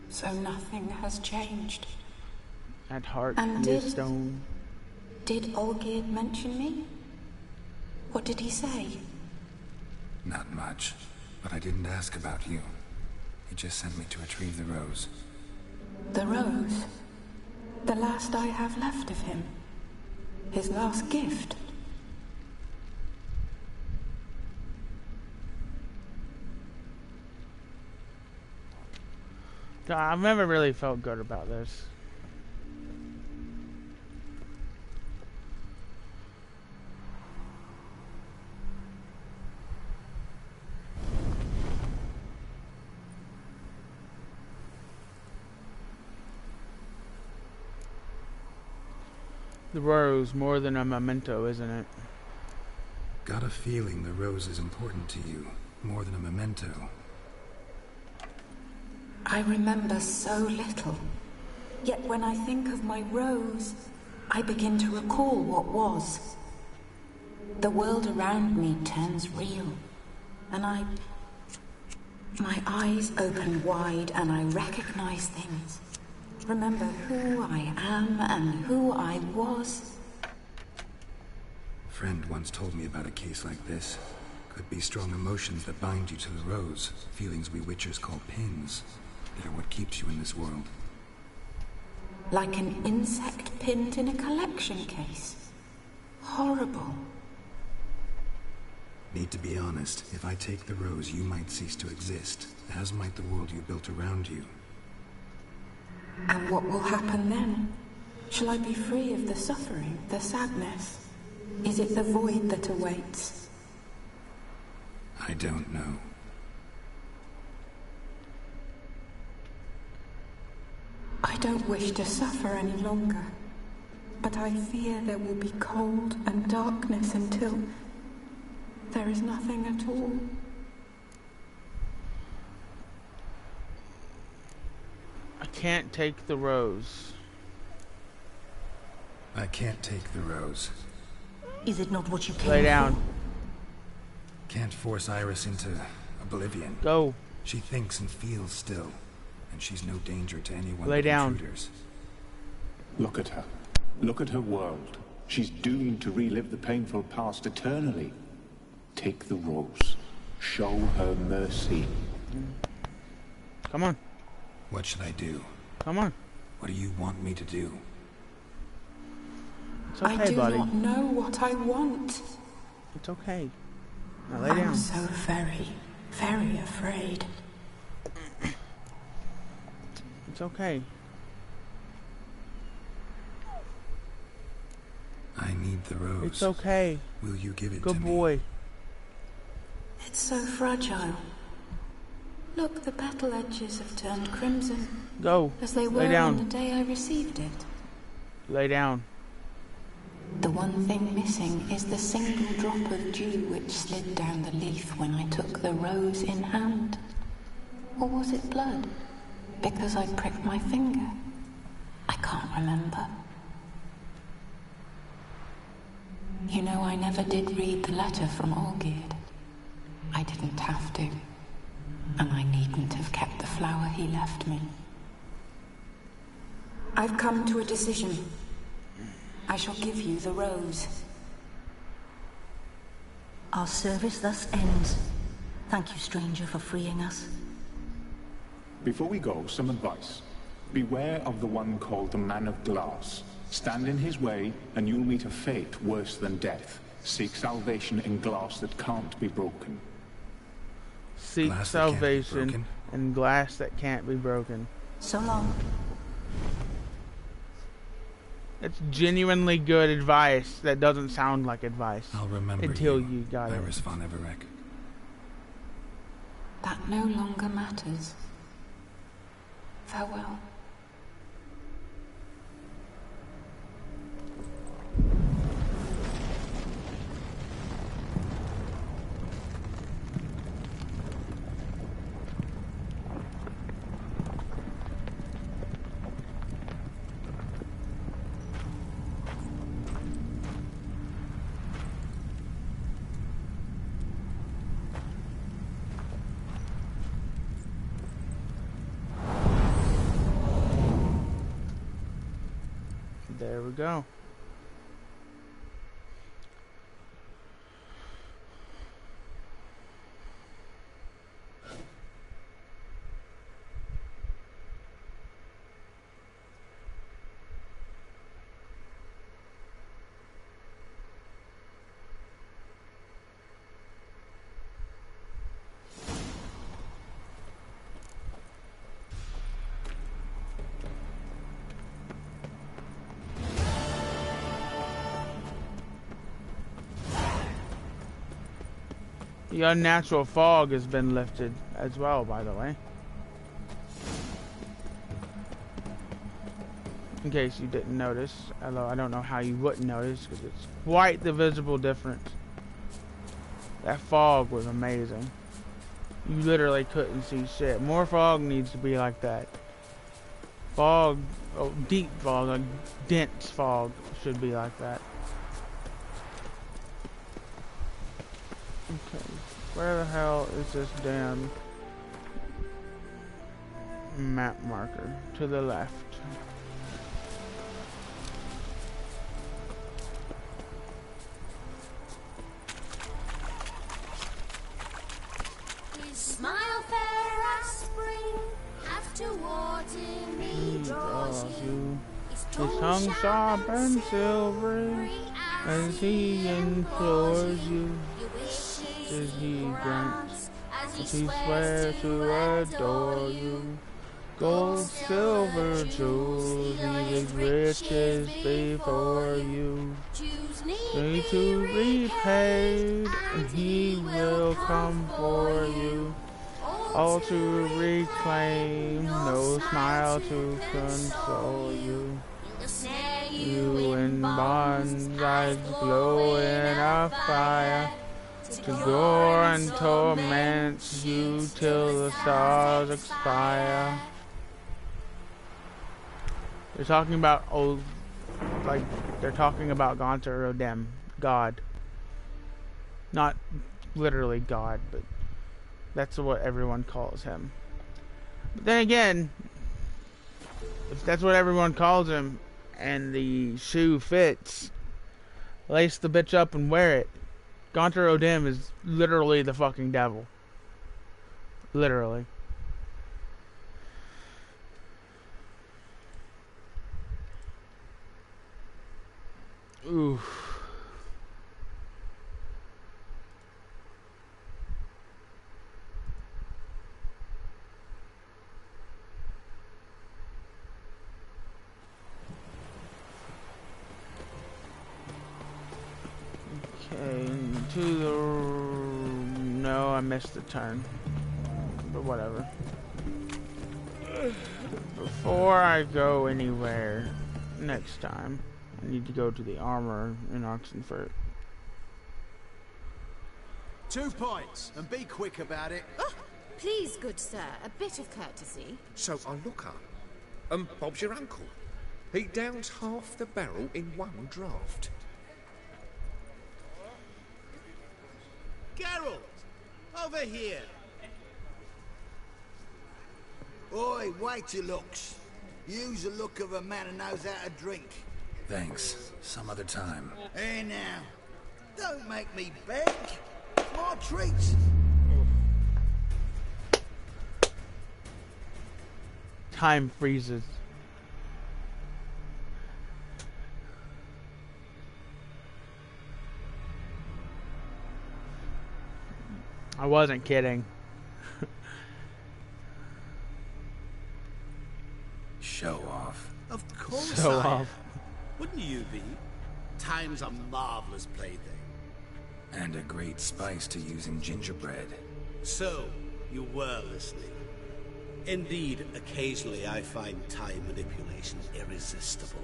so nothing has changed. At heart and he is stone. Did Olgierd mention me? What did he say? Not much, but I didn't ask about you. He just sent me to retrieve the rose. The rose? The last I have left of him? His last gift? I've never really felt good about this. The rose, more than a memento, isn't it? Got a feeling the rose is important to you, more than a memento. I remember so little. Yet when I think of my rose, I begin to recall what was. The world around me turns real, and my eyes open wide and I recognize things. Remember who I am and who I was. A friend once told me about a case like this. Could be strong emotions that bind you to the rose, feelings we witchers call pins. They're what keeps you in this world. Like an insect pinned in a collection case. horrible. Need to be honest, if I take the rose, you might cease to exist, as might the world you built around you. And what will happen then? Shall I be free of the suffering, the sadness? Is it the void that awaits? I don't know. I don't wish to suffer any longer, but I fear there will be cold and darkness until there is nothing at all. I can't take the rose. I can't take the rose. Is it not what you came Lay down. for? Can't force Iris into oblivion. Go. She thinks and feels still, and she's no danger to anyone Lay but down. intruders. Look at her. Look at her world. She's doomed to relive the painful past eternally. Take the rose. Show her mercy. Come on. What should I do? Come on. What do you want me to do? It's okay, I do buddy. not know what I want. It's okay. Now lay I'm down. so very, very afraid. It's okay. I need the rose. It's okay. Will you give it Good to me? boy. It's so fragile. Look, the petal edges have turned crimson, Go. as they were Lay down. on the day I received it. Lay down. The one thing missing is the single drop of dew which slid down the leaf when I took the rose in hand. Or was it blood? Because I pricked my finger. I can't remember. You know, I never did read the letter from Olgierd. I didn't have to. And I needn't have kept the flower he left me. I've come to a decision. I shall give you the rose. Our service thus ends. Thank you, stranger, for freeing us. Before we go, some advice. Beware of the one called the Man of Glass. Stand in his way, and you'll meet a fate worse than death. Seek salvation in glass that can't be broken. Seek Glass that can't be salvation broken. in glass that can't be broken. So long. It's genuinely good advice that doesn't sound like advice. I'll remember until you got Iris it. von Everec. That no longer matters. Farewell. There we go. The unnatural fog has been lifted as well, by the way. In case you didn't notice, although I don't know how you wouldn't notice, because it's quite the visible difference. That fog was amazing. You literally couldn't see shit. More fog needs to be like that. Fog, oh, deep fog, like dense fog should be like that. Okay, where the hell is this damn map marker? To the left. His smile fair as spring, after autumn he draws you. His His tongue sharp and silvery, as he implores you, as he grants, as he swears to adore you. Gold, silver, jewels, these riches before you. Need to be paid, and he will come for you. All to reclaim, no smile to console you. You in bonds, eyes glow in a fire, to gore and torment you till the stars expire. They're talking about they're talking about Gonter Odem, God. Not literally God, but that's what everyone calls him. But then again, if that's what everyone calls him, and the shoe fits, lace the bitch up and wear it. Gonter Odem is literally the fucking devil. Literally. Ooh. Okay, to the... No, I missed the turn. But whatever. Before I go anywhere next time, I need to go to the armor in Oxenfurt. 2 points, and be quick about it. Oh, please, good sir, a bit of courtesy. So I look up, and Bob's your uncle. He downs half the barrel in one draft. Geralt, over here. Oi, wait your looks. Use the look of a man who knows how to drink. Thanks. Some other time. Hey now, don't make me beg. More treats. Time freezes. I wasn't kidding. Show off. Of course Show I am. off. Wouldn't you be? Time's a marvelous plaything. And a great spice to use in gingerbread. So, you were listening. Indeed, occasionally I find time manipulation irresistible.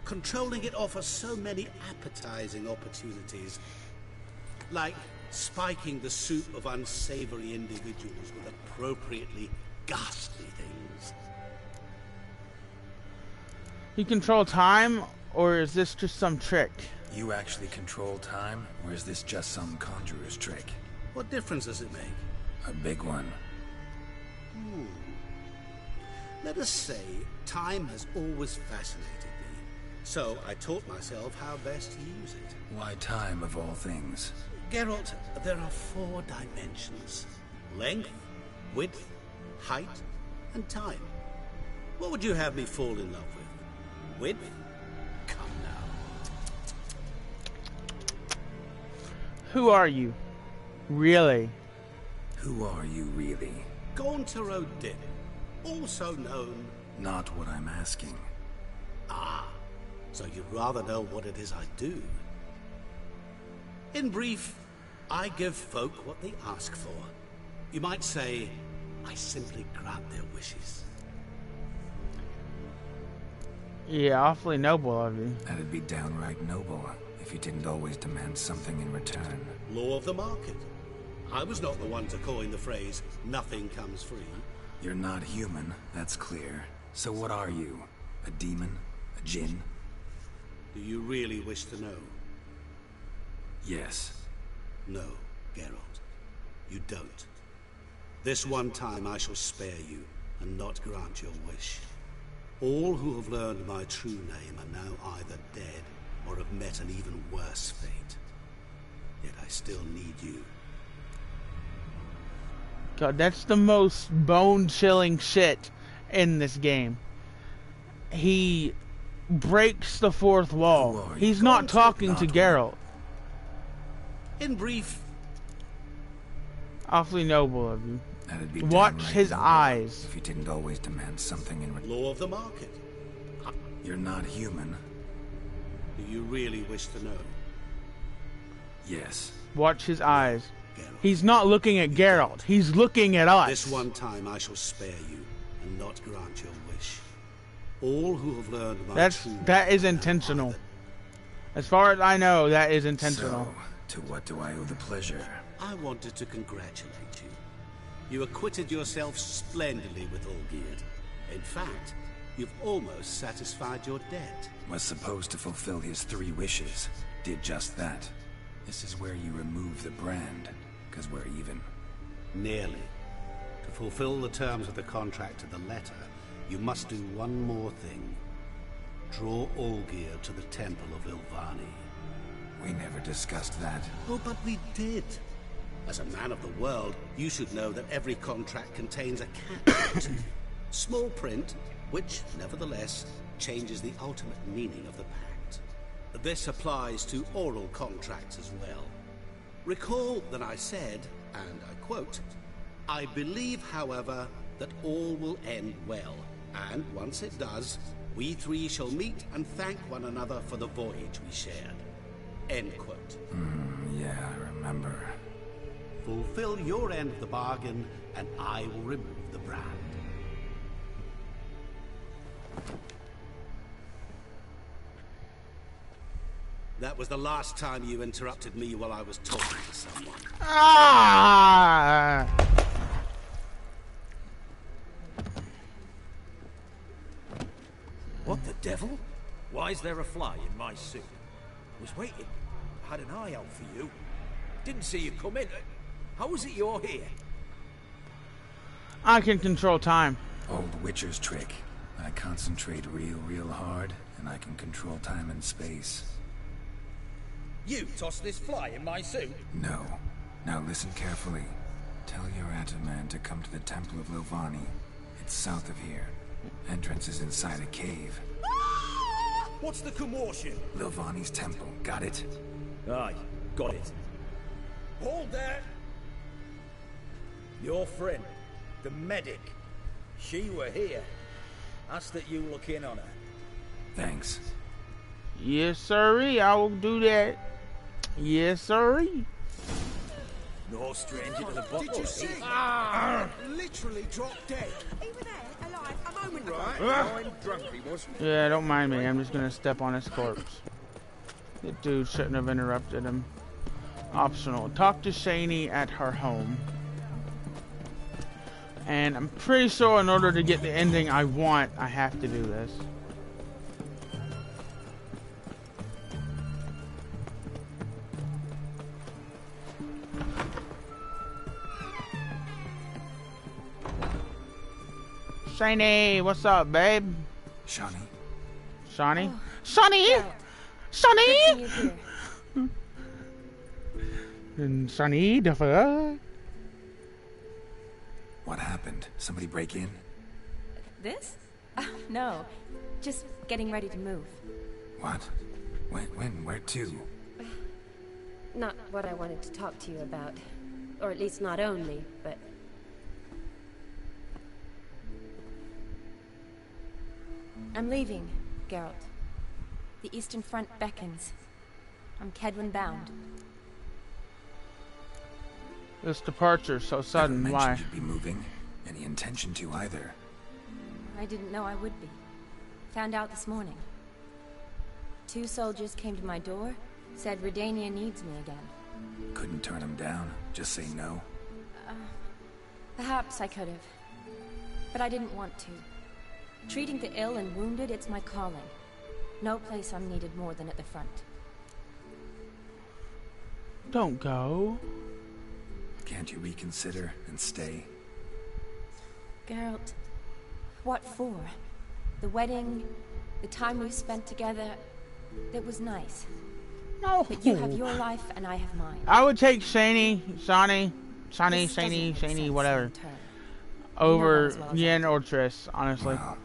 Controlling it offers so many appetizing opportunities. Like spiking the soup of unsavory individuals with appropriately ghastly things. You control time, or is this just some trick? You actually control time, or is this just some conjurer's trick? What difference does it make? A big one. Let us say, time has always fascinated me. So I taught myself how best to use it. Why time of all things? Geralt, there are 4 dimensions. Length, width, height, and time. What would you have me fall in love with? Width? Come now. Who are you? Really? Who are you really? Gonter Odin, also known... Not what I'm asking. Ah, so you'd rather know what it is I do. In brief, I give folk what they ask for. You might say, I simply grant their wishes. Yeah, awfully noble of you. That'd be downright noble if you didn't always demand something in return. Law of the market. I was not the one to coin the phrase, nothing comes free. You're not human, that's clear. So what are you? A demon? A djinn? Do you really wish to know? Yes. No, Geralt. You don't. This one time I shall spare you, and not grant your wish. All who have learned my true name are now either dead, or have met an even worse fate. Yet I still need you. God, that's the most bone-chilling shit in this game. He breaks the fourth wall. He's not talking to Geralt. In brief, awfully noble of you. That'd be Watch his eyes. If you didn't always demand something in return. law of the market. You're not human. Do you really wish to know? Yes. Watch his eyes. He's not looking at Geralt. He's looking at us. This one time I shall spare you and not grant your wish. All who have learned my that is intentional. As far as I know, that is intentional. So, to what do I owe the pleasure? I wanted to congratulate you. You acquitted yourself splendidly with Olgierd. In fact, you've almost satisfied your debt. Was supposed to fulfill his 3 wishes. Did just that. This is where you remove the brand, because we're even. Nearly. To fulfill the terms of the contract to the letter, you must do one more thing. Draw Olgierd to the Temple of Ilvani. We never discussed that. Oh, but we did. As a man of the world, you should know that every contract contains a catch. Small print, which, nevertheless, changes the ultimate meaning of the pact. This applies to oral contracts as well. Recall that I said, and I quote, "I believe, however, that all will end well, and once it does, we 3 shall meet and thank one another for the voyage we shared." End quote. Yeah, I remember. Fulfill your end of the bargain, and I will remove the brand. That was the last time you interrupted me while I was talking to someone. Ah! What the devil? Why is there a fly in my suit? Was waiting. Had an eye out for you. Didn't see you come in. How is it you're here? I can control time. Old Witcher's trick. I concentrate real hard, and I can control time and space. You tossed this fly in my suit? No. Now listen carefully. Tell your Ataman to come to the Temple of Ilvani. It's south of here. Entrance is inside a cave. What's the commotion? Ilvani's temple. Got it? Aye, got it. Hold there! Your friend, the medic. She were here. Ask that you look in on her. Thanks. Yes, sirree. I will do that. Yes, sirree. No stranger to the bottle. Did you see? Literally dropped dead. He was there, alive, a moment ago. Right. I'm drunk, he was. Yeah, don't mind me. I'm just gonna step on his corpse. The dude shouldn't have interrupted him. Optional. Talk to Shani at her home. And I'm pretty sure in order to get the ending I want, I have to do this. Shani, what's up, babe? Shani. Shani? Oh, Shani! yeah. Shani! Good seeing you here. And Shani, the fuck? What happened? Somebody break in? This? No. Just getting ready to move. What? When? Where to? Not what I wanted to talk to you about. Or at least not only, but... I'm leaving, Geralt. The Eastern Front beckons. I'm Kedwin bound. This departure so sudden, Never why? mentioned you'd be moving. Any intention to either. I didn't know I would be. Found out this morning. 2 soldiers came to my door, said Redania needs me again. Couldn't turn him down? Just say no? Perhaps I could have. But I didn't want to. Treating the ill and wounded, it's my calling. No place I'm needed more than at the front. Don't go. Can't you reconsider and stay? Geralt, what for? The wedding, the time we've spent together, it was nice. No. But you have your life and I have mine. I would take Shani, whatever, over Yen or Triss, honestly. Well,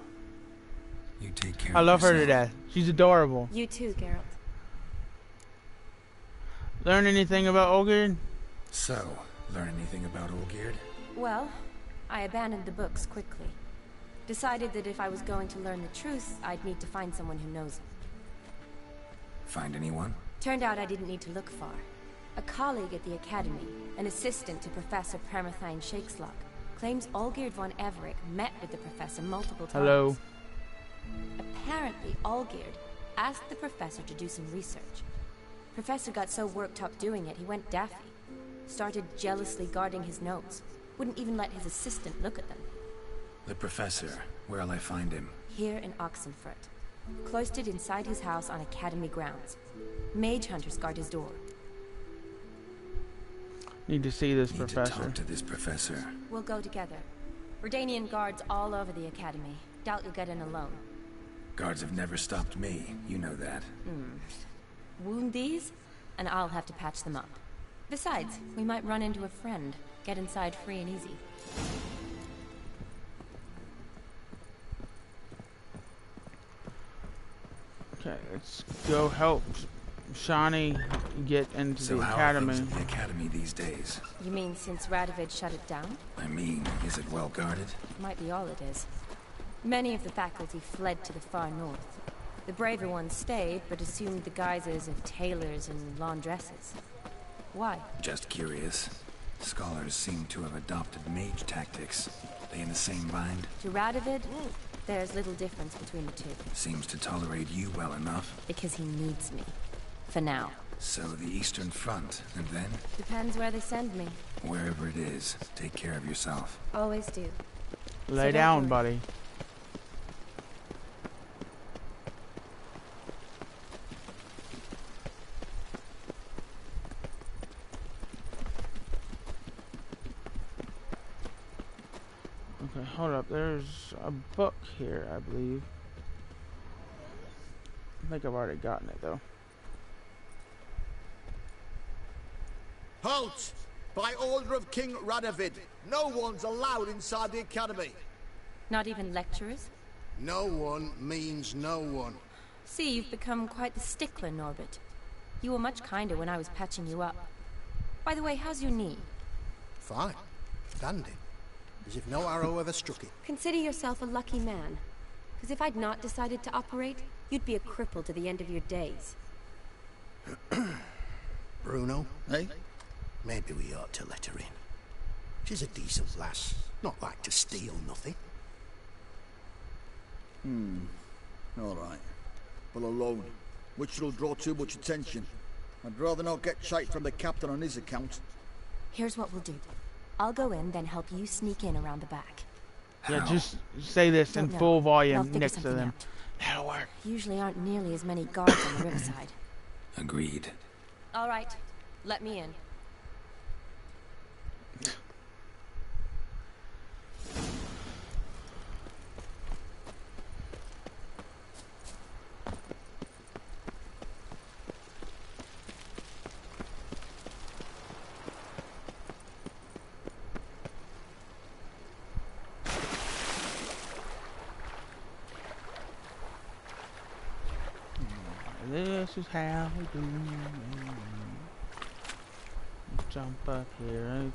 You take care I of love her to yourself. death. She's adorable. You too, Geralt. Learn anything about Olgierd? So, learn anything about Olgierd? Well, I abandoned the books quickly. Decided that if I was going to learn the truth, I'd need to find someone who knows it. Find anyone? Turned out I didn't need to look far. A colleague at the Academy, an assistant to Professor Permathine Shakeslock, claims Olgierd von Everett met with the professor multiple times. Hello. Apparently, Olgierd asked the professor to do some research. Professor got so worked up doing it, he went daffy. Started jealously guarding his notes. Wouldn't even let his assistant look at them. The professor. Where'll I find him? Here in Oxenfurt. Cloistered inside his house on Academy grounds. Mage hunters guard his door. Need to see this Need professor. to talk to this professor. We'll go together. Redanian guards all over the Academy. Doubt you'll get in alone. Guards have never stopped me. You know that. Wound these, and I'll have to patch them up. Besides, we might run into a friend. Get inside free and easy. Okay, let's go help Shani get into So the how are academy. things at the academy these days? You mean since Radovid shut it down? I mean, is it well guarded? Might be all it is. Many of the faculty fled to the far north. The braver ones stayed, but assumed the guises of tailors and laundresses. Why? Just curious. Scholars seem to have adopted mage tactics. They in the same bind? To Radovid, there's little difference between the two. Seems to tolerate you well enough. Because he needs me. For now. So the Eastern Front, and then? Depends where they send me. Wherever it is, take care of yourself. Always do. Lay down, buddy. Okay, hold up. There's a book here, I believe. I think I've already gotten it, though. Halt! By order of King Radovid, no one's allowed inside the academy. Not even lecturers? No one means no one. See, you've become quite the stickler, Norbert. You were much kinder when I was patching you up. By the way, how's your knee? Fine. Dandy. As if no arrow ever struck it. Consider yourself a lucky man. Because if I'd not decided to operate, you'd be a cripple to the end of your days. Bruno, eh? Maybe we ought to let her in. She's a decent lass. Not like to steal nothing. All right. Well, alone. Which will draw too much attention. I'd rather not get shite from the captain on his account. Here's what we'll do. I'll go in, then help you sneak in around the back. Yeah, just say this in Don't know. full I'll volume figure next to something them. out. That'll work. Usually aren't nearly as many guards on the riverside. Agreed. All right. Let me in. This is how we do. Jump up here and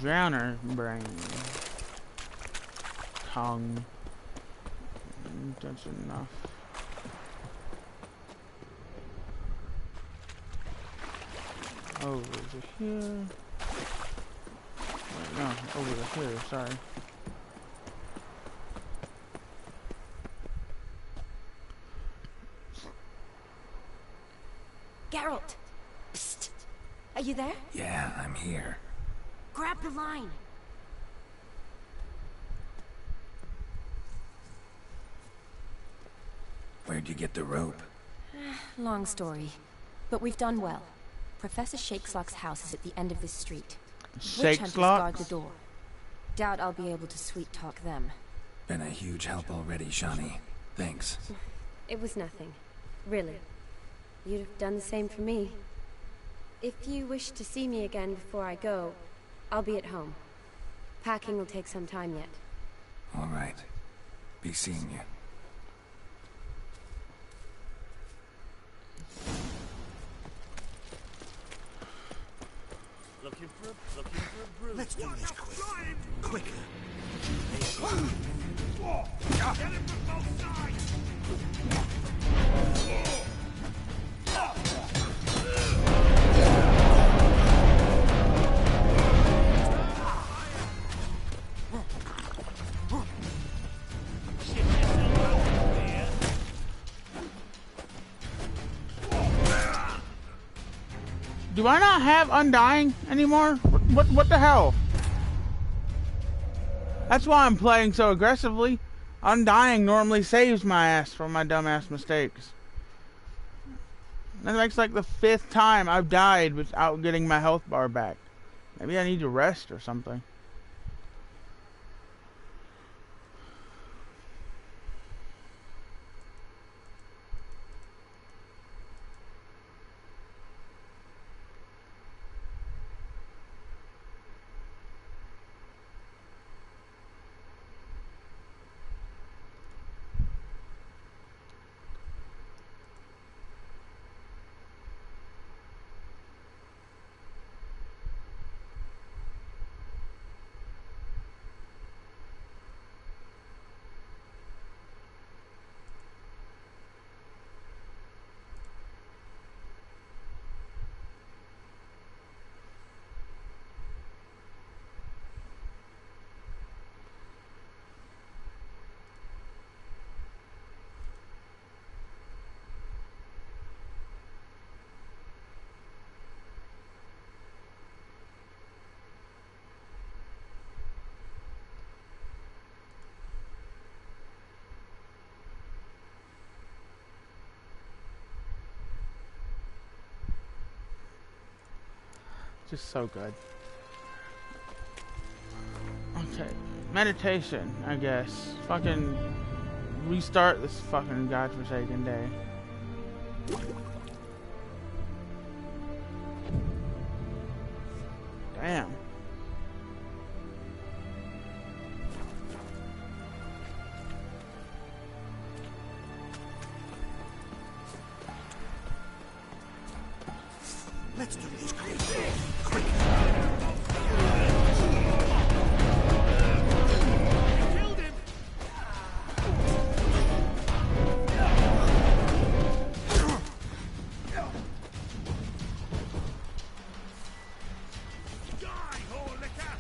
Drowner brain. Tongue. That's enough. Over to here. Wait, no, over to here, sorry. Geralt! Psst! Are you there? Yeah, I'm here. Grab the line! Where'd you get the rope? Long story. But we've done well. Professor Shakeslock's house is at the end of this street. Witch hunters guard the door. Doubt I'll be able to sweet-talk them. Been a huge help already, Shani. Thanks. It was nothing. Really. You'd have done the same for me. If you wish to see me again before I go, I'll be at home. Packing will take some time yet. All right. Be seeing you. Looking for a broom. Let's do this quick. Quicker. Get him from both sides! Do I not have Undying anymore? What the hell? That's why I'm playing so aggressively. Undying normally saves my ass from my dumbass mistakes. That makes like the 5th time I've died without getting my health bar back. Maybe I need to rest or something. Just so good. Okay, meditation, I guess. Fucking restart this fucking godforsaken day. Damn. Let's do this quick. Killed him. Die, whore liquor.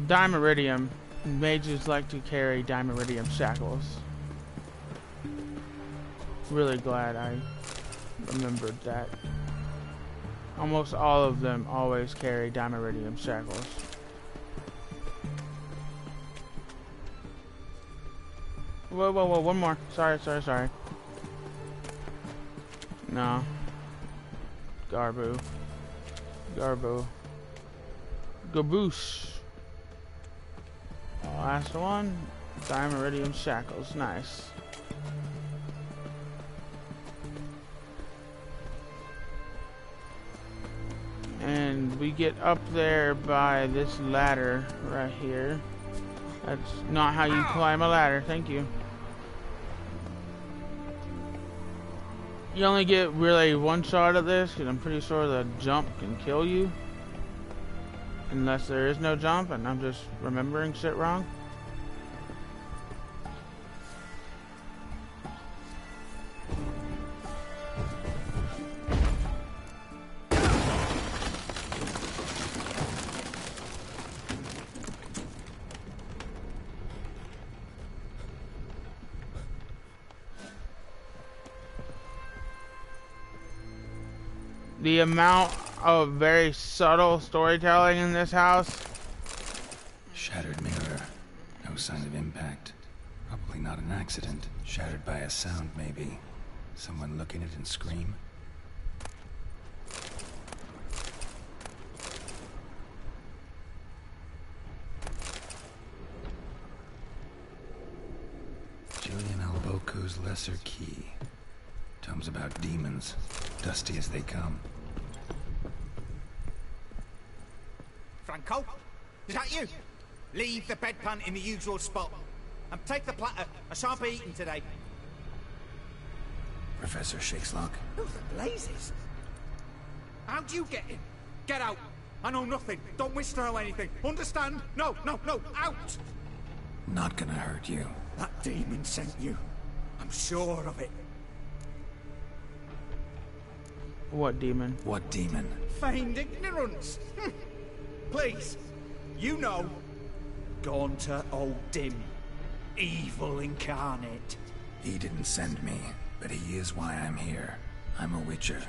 Dimeridium. Mages like to carry Dimeridium shackles. Really glad I remembered that. Almost all of them always carry Dimeridium shackles. Whoa, whoa, whoa, one more. Sorry. No. Garbu. Garbo. Gaboosh. Last one. Diamond Iridium Shackles. Nice. And we get up there by this ladder right here. That's not how you climb a ladder. Thank you. You only get really one shot of this, because I'm pretty sure the jump can kill you. Unless there is no jump and I'm just remembering shit wrong. The amount of very subtle storytelling in this house. Shattered mirror. No sign of impact. Probably not an accident. Shattered by a sound, maybe. Someone look in it and scream. Julian Alboco's Lesser Key. Tomes about demons. Dusty as they come. Franco? Is that you? Leave the bedpan in the usual spot. And take the platter. I shan't be eating today. Professor Shakeslock. Who the blazes? How'd you get in? Get out. I know nothing. Don't wish to know anything. Understand? No, no, no. Out! Not gonna hurt you. That demon sent you. I'm sure of it. What demon? What demon? Feigned ignorance. Please. You know. Gaunter O'Dim. Evil incarnate. He didn't send me, but he is why I'm here. I'm a witcher.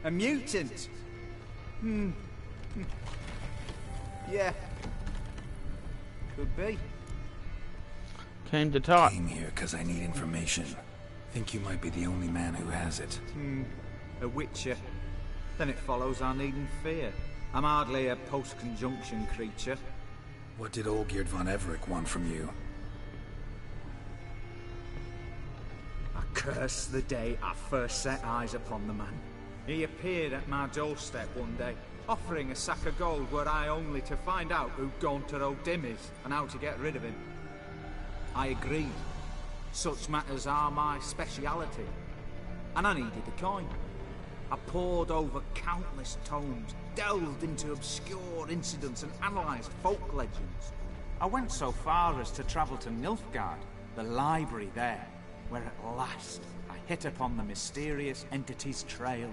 A mutant. Yeah. Could be. Came to talk. Came here because I need information. Think you might be the only man who has it. A witcher. Then it follows I needn't fear. I'm hardly a post-conjunction creature. What did Olgierd von Everec want from you? I curse the day I first set eyes upon the man. He appeared at my doorstep one day, offering a sack of gold were I only to find out who Gaunter O'Dim is and how to get rid of him. I agreed. Such matters are my speciality. And I needed the coin. I pored over countless tomes, delved into obscure incidents and analysed folk legends. I went so far as to travel to Nilfgaard, the library there, where at last I hit upon the mysterious entity's trail.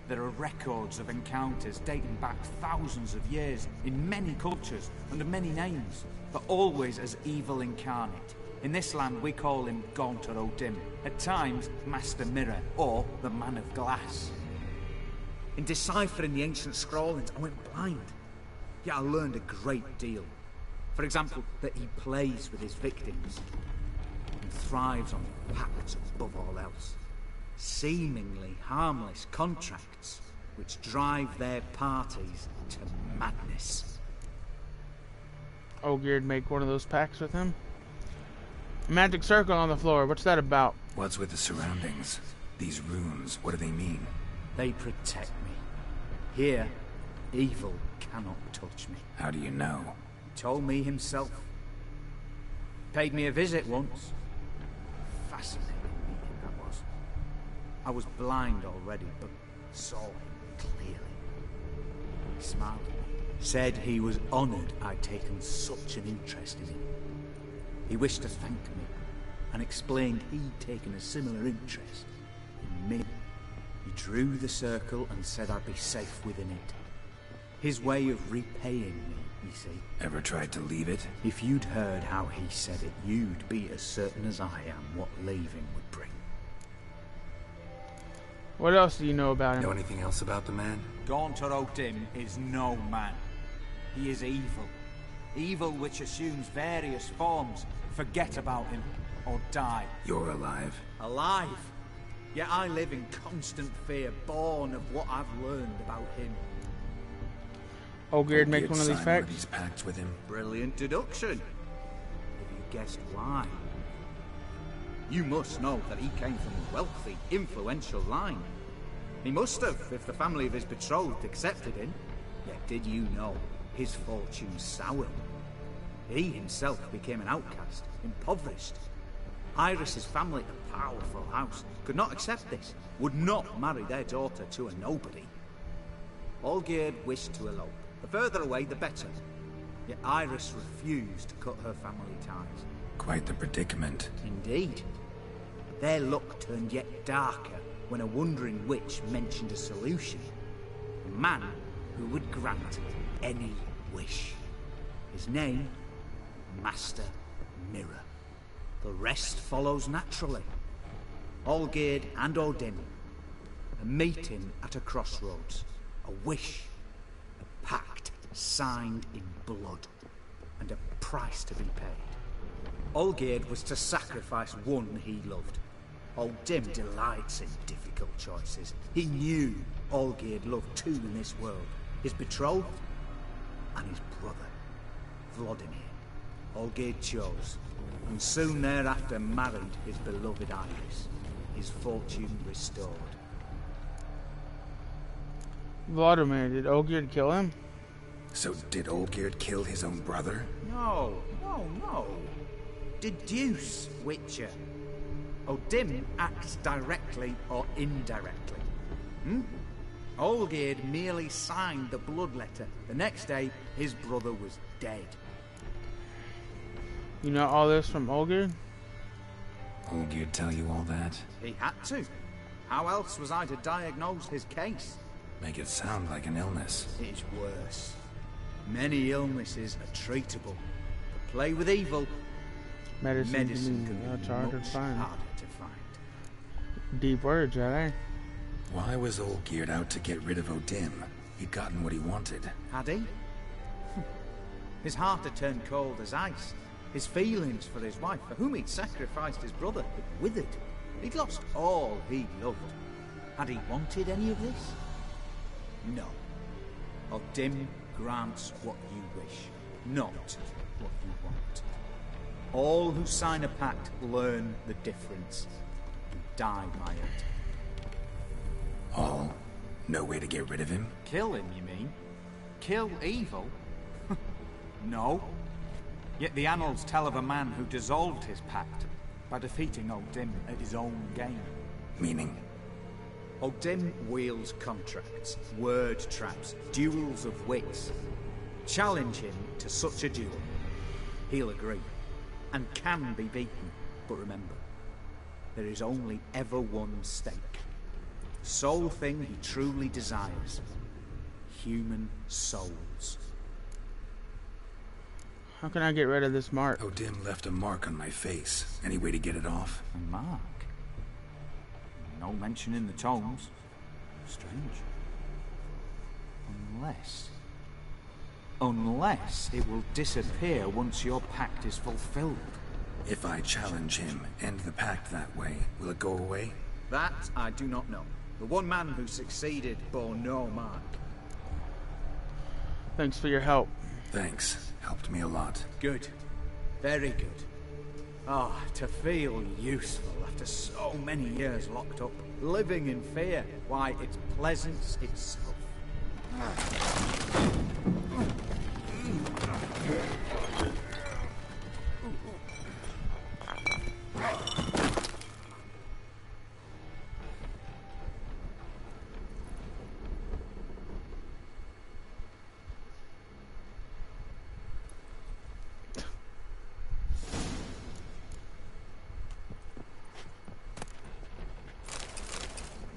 There are records of encounters dating back thousands of years in many cultures under many names, but always as evil incarnate. In this land we call him Gaunter O'Dim, at times Master Mirror or the Man of Glass. In deciphering the ancient scrawlings I went blind, yet I learned a great deal. For example, that he plays with his victims and thrives on pacts above all else. Seemingly harmless contracts which drive their parties to madness. Olgierd make one of those pacts with him? Magic circle on the floor, what's that about? What's with the surroundings? These runes, what do they mean? They protect me. Here, evil cannot touch me. How do you know? He told me himself. Paid me a visit once. Fascinating meeting that was. I was blind already, but saw him clearly. He smiled at me. Said he was honoured I'd taken such an interest in him. He wished to thank me, and explained he'd taken a similar interest in me. He drew the circle and said I'd be safe within it. His way of repaying me, you see. Ever tried to leave it? If you'd heard how he said it, you'd be as certain as I am what leaving would bring. What else do you know about him? Know anything else about the man? Gaunter O'Dim is no man. He is evil. Evil which assumes various forms. Forget about him, or die. You're alive. Alive? Yet I live in constant fear, born of what I've learned about him. Olgierd make one of these signed pacts? pacts with him. Brilliant deduction. Have you guessed why? You must know that he came from a wealthy, influential line. He must have, if the family of his betrothed accepted him. Yet did you know his fortune soured? He himself became an outcast, impoverished. Iris's family, a powerful house, could not accept this, would not marry their daughter to a nobody. Olgierd wished to elope. The further away, the better. Yet Iris refused to cut her family ties. Quite the predicament. Indeed. Their luck turned yet darker when a wandering witch mentioned a solution. A man who would grant any wish. His name, Master Mirror. The rest follows naturally. Olgierd and Odin, a meeting at a crossroads, a wish, a pact signed in blood, and a price to be paid. Olgierd was to sacrifice one he loved. Odin delights in difficult choices. He knew Olgierd loved two in this world, his betrothed and his brother, Vladimir. Olgierd chose, and soon thereafter married his beloved Iris, his fortune restored. Vladimir, did Olgierd kill him? So did Olgierd kill his own brother? No. Deduce, Witcher. Odin acts directly or indirectly. Olgierd merely signed the blood letter. The next day, his brother was dead. You know all this from Olgierd? Olgierd tell you all that? He had to. How else was I to diagnose his case? Make it sound like an illness. It's worse. Many illnesses are treatable. But play with evil, medicine can be much harder to find. Deep words, right? Why was Olgierd out to get rid of Odin? He'd gotten what he wanted. Had he? His heart had turned cold as ice. His feelings for his wife, for whom he'd sacrificed his brother, had withered. He'd lost all he loved. Had he wanted any of this? No. Odin grants what you wish, not what you want. All who sign a pact learn the difference and die by it. All? No way to get rid of him? Kill him, you mean? Kill evil? No. Yet the annals tell of a man who dissolved his pact by defeating Odin at his own game. Meaning? Odin wields contracts, word traps, duels of wits. Challenge him to such a duel. He'll agree, and can be beaten. But remember, there is only ever one stake. The sole thing he truly desires. Human souls. How can I get rid of this mark? Odin left a mark on my face. Any way to get it off? A mark? No mention in the tomes. Strange. Unless it will disappear once your pact is fulfilled. If I challenge him, end the pact that way, will it go away? That I do not know. The one man who succeeded bore no mark. Thanks for your help. Thanks. Helped me a lot. Good. Very good. Ah, to feel useful after so many years locked up, living in fear. Why, it's pleasance itself.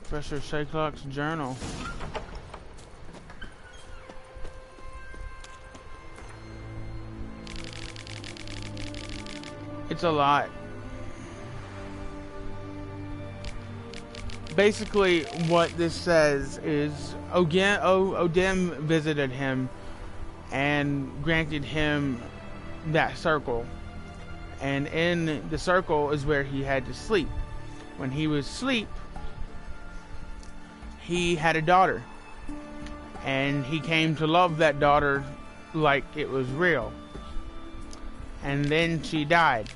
Professor Shakelock's journal. It's a lot. Basically, what this says is Odin visited him and granted him that circle. And in the circle is where he had to sleep. When he was asleep, he had a daughter. And he came to love that daughter like it was real. And then she died.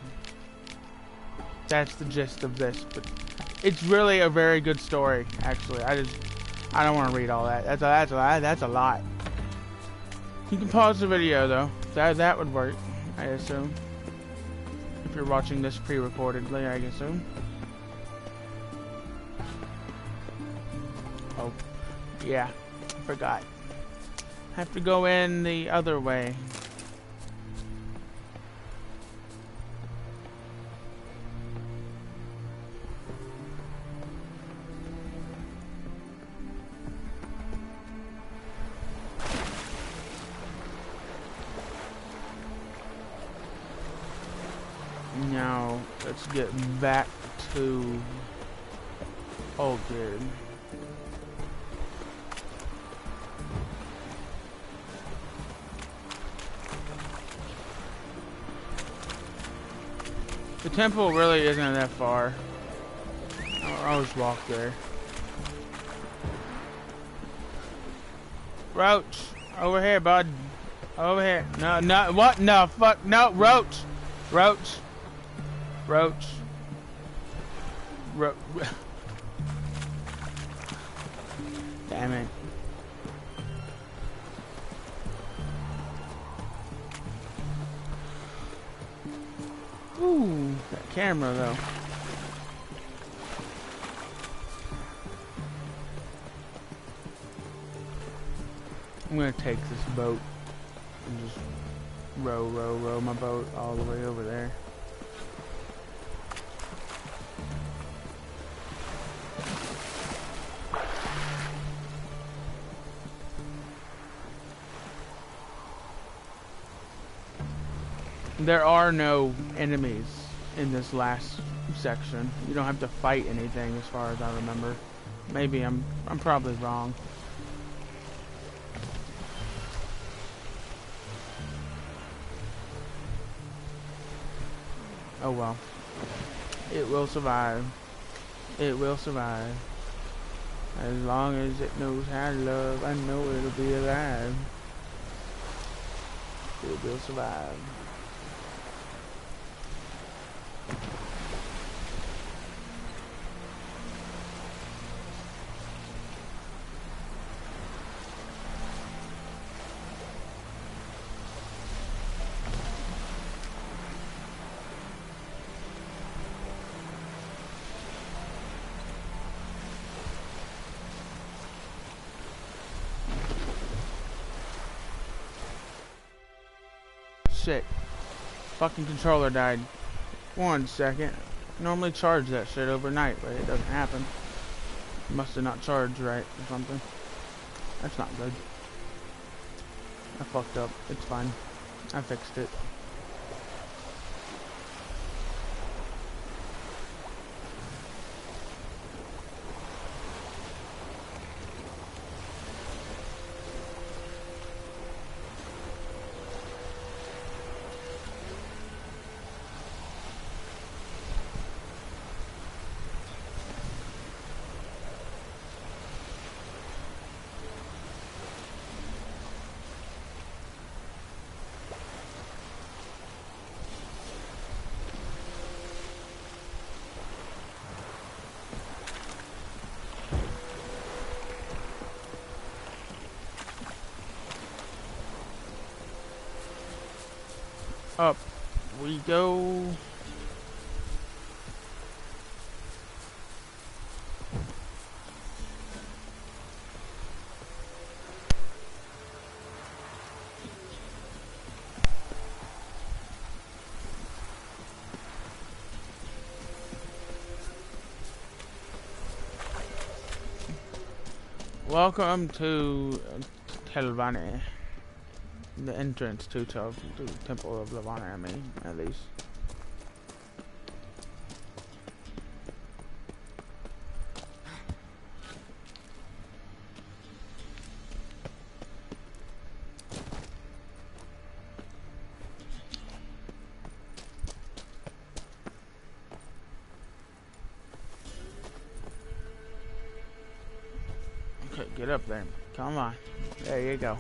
That's the gist of this. But it's really a very good story, actually. I don't want to read all that. That's a lot. You can pause the video though. That would work, I assume. If you're watching this pre-recordedly, I assume. Oh, yeah, forgot. Have to go in the other way. Now, let's get back to Olgerd. The temple really isn't that far. I'll always walk there. Roach, over here, bud. Over here. No, what? No, fuck, no, Roach. Roach. Roach. Damn it. Ooh, that camera though. I'm gonna take this boat and just row my boat all the way over there. There are no enemies in this last section. You don't have to fight anything as far as I remember. Maybe I'm probably wrong. Oh well. It will survive. It will survive. As long as it knows how to love, I know it'll be alive. It will survive. Shit. Fucking controller died. 1 second. Normally charge that shit overnight, but it doesn't happen. Must have not charged right or something. That's not good. I fucked up. It's fine. I fixed it. Up we go. Welcome to Telvanni. The entrance to Temple of Levana, I mean, at least. Get up there. Come on. There you go.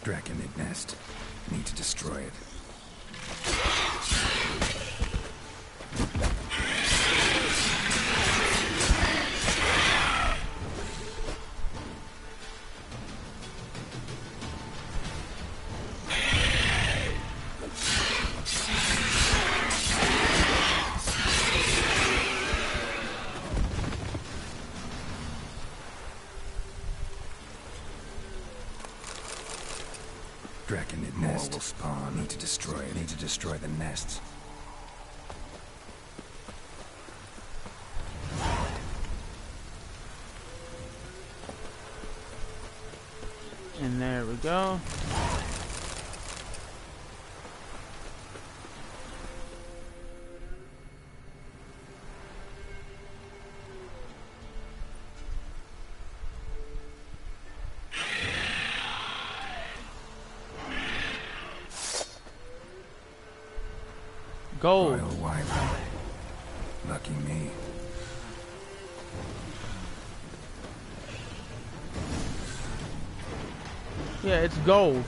Draconid nest. Need to destroy it. Draconid nest will spawn. Need to destroy it. Need to destroy the nests. And there we go. Gold. Royal Wyvern. Lucky me. Yeah, it's gold.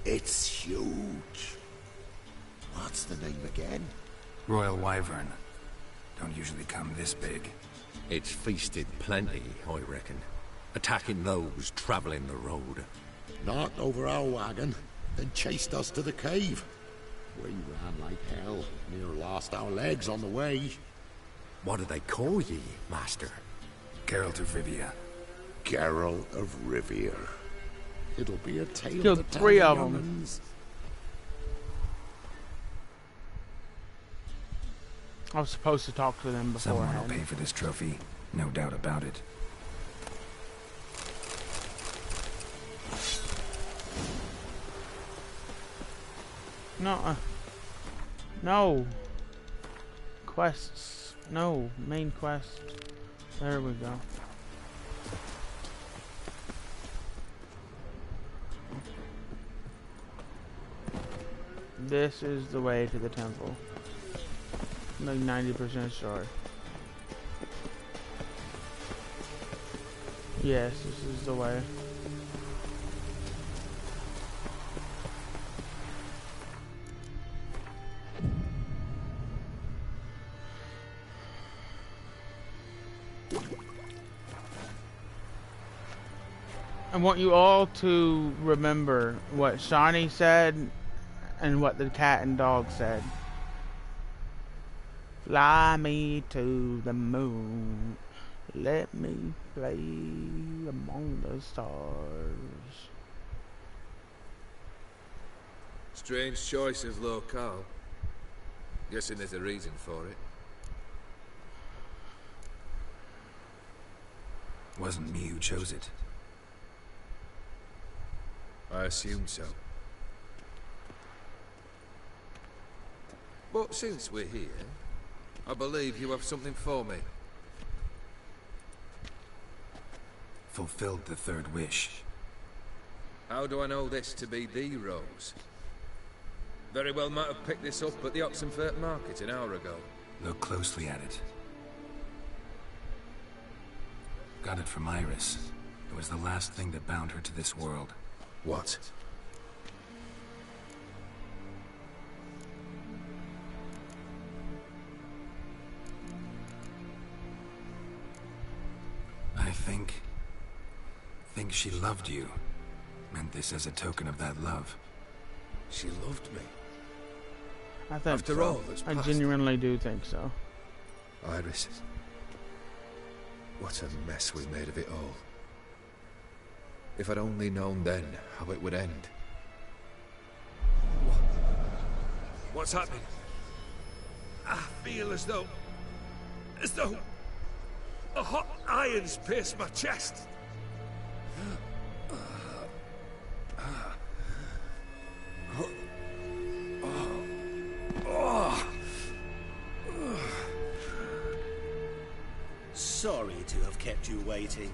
It's huge. What's the name again? Royal Wyvern. Don't usually come this big. It's feasted plenty, I reckon. Attacking those traveling the road. Knocked over our wagon, then chased us to the cave. We ran like hell, near lost our legs on the way. What do they call ye, Master? Geralt of Rivia. Geralt of Rivia. It'll be a tale Killed to tell 3 the of them. young'uns. I was supposed to talk to them Someone beforehand. will pay for this trophy. No doubt about it. No. No. Quests. No. Main quest. There we go. This is the way to the temple. I'm like 90% sure. Yes, this is the way. I want you all to remember what Shawnee said and what the cat and dog said. Fly me to the moon. Let me play among the stars. Strange choice of locale. Guessing there's a reason for it. Wasn't me who chose it. I assumed so. But since we're here, I believe you have something for me. Fulfilled the third wish. How do I know this to be the rose? Very well might have picked this up at the Oxenfurt market an hour ago. Look closely at it. Got it from Iris. It was the last thing that bound her to this world. What? I think she loved you. Meant this as a token of that love. She loved me. I think After so. all that's I passed. genuinely do think so. Iris. What a mess we made of it all. If I'd only known then how it would end. What's happening? I feel as though a hot iron's pierced my chest. Sorry to have kept you waiting.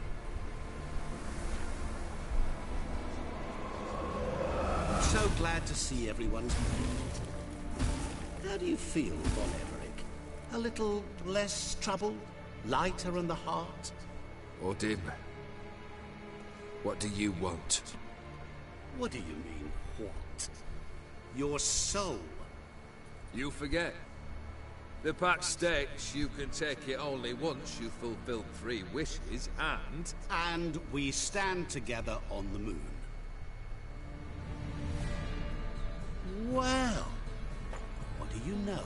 So glad to see everyone's moved. How do you feel, Von Everett? A little less troubled? Lighter in the heart? Or dim? What do you want? What do you mean, what? Your soul. You forget. The pact states you can take it only once you've fulfilled 3 wishes, and... And we stand together on the moon. Well, what do you know?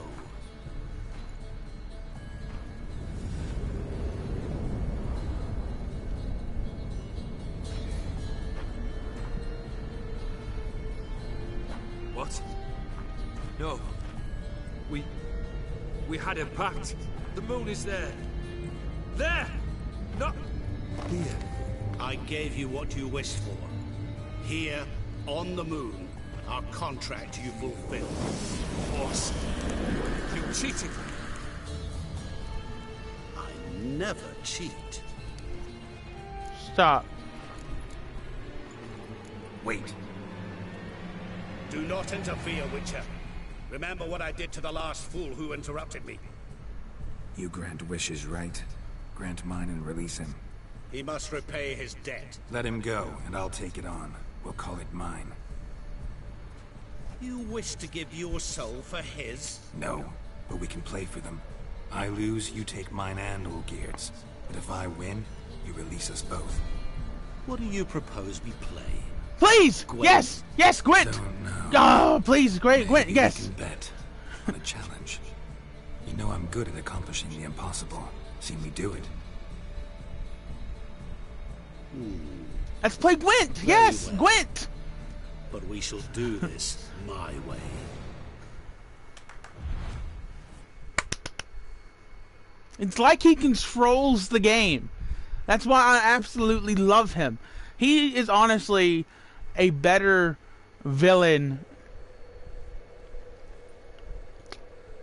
What? No. We had a pact. The moon is there. There! Not here. I gave you what you wished for. Here, on the moon, our contract you fulfilled. Boss, you cheated. I never cheat. Stop. Wait. Do not interfere, Witcher. Remember what I did to the last fool who interrupted me. You grant wishes, right? Grant mine and release him. He must repay his debt. Let him go, and I'll take it on. We'll call it mine. You wish to give your soul for his? No, but we can play for them. I lose, you take mine and Olgierd's. But if I win, you release us both. What do you propose we play? Please! Gwent. Yes! Yes, Gwent! Oh, please, great, Gwent, Maybe yes! we can bet on a challenge. You know I'm good at accomplishing the impossible. See me do it. Let's play Gwent! Yes! well. Gwent! But we shall do this my way. It's like he controls the game. That's why I absolutely love him. He is honestly a better villain.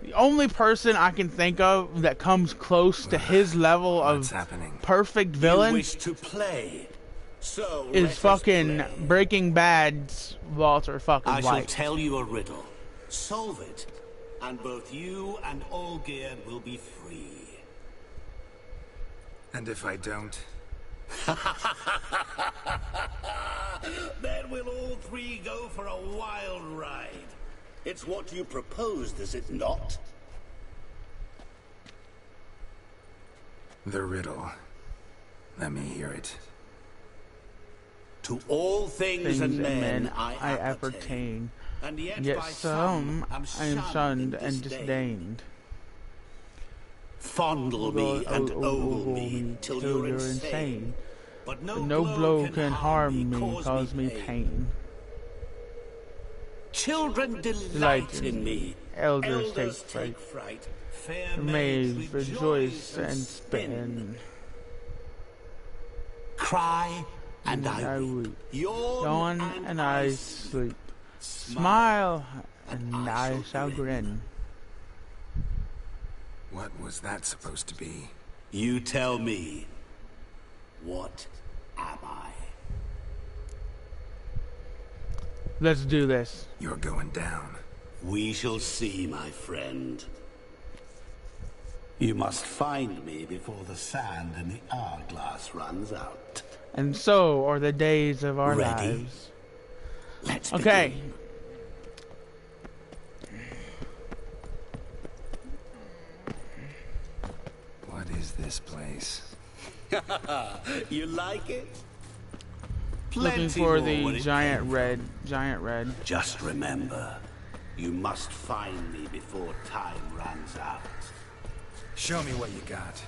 The only person I can think of that comes close to his level of perfect villain You wish to play. So let is us fucking play. Breaking Bad's Walter fucking I shall White. tell you a riddle. Solve it, and both you and Olgierd will be free. And if I don't? Then we'll all 3 go for a wild ride. It's what you proposed, is it not? The riddle. Let me hear it. To all things and men I appertain, and yet yet by some am I am shunned and disdained. Fondle me and ogle me till you're insane. But no blow can harm me, cause me pain. Children delight in me. Elders take fright. Fair maids rejoice and spin. Cry and I weep. Yawn and I sleep. Smile and I shall grin. What was that supposed to be? You tell me. What am I? Let's do this. You're going down. We shall see, my friend. You must find me before the sand in the hourglass runs out. And so are the days of our Ready? lives. Let's okay. begin. What is this place? You like it? Looking for the giant red. Just remember, you must find me before time runs out. Show me what you got.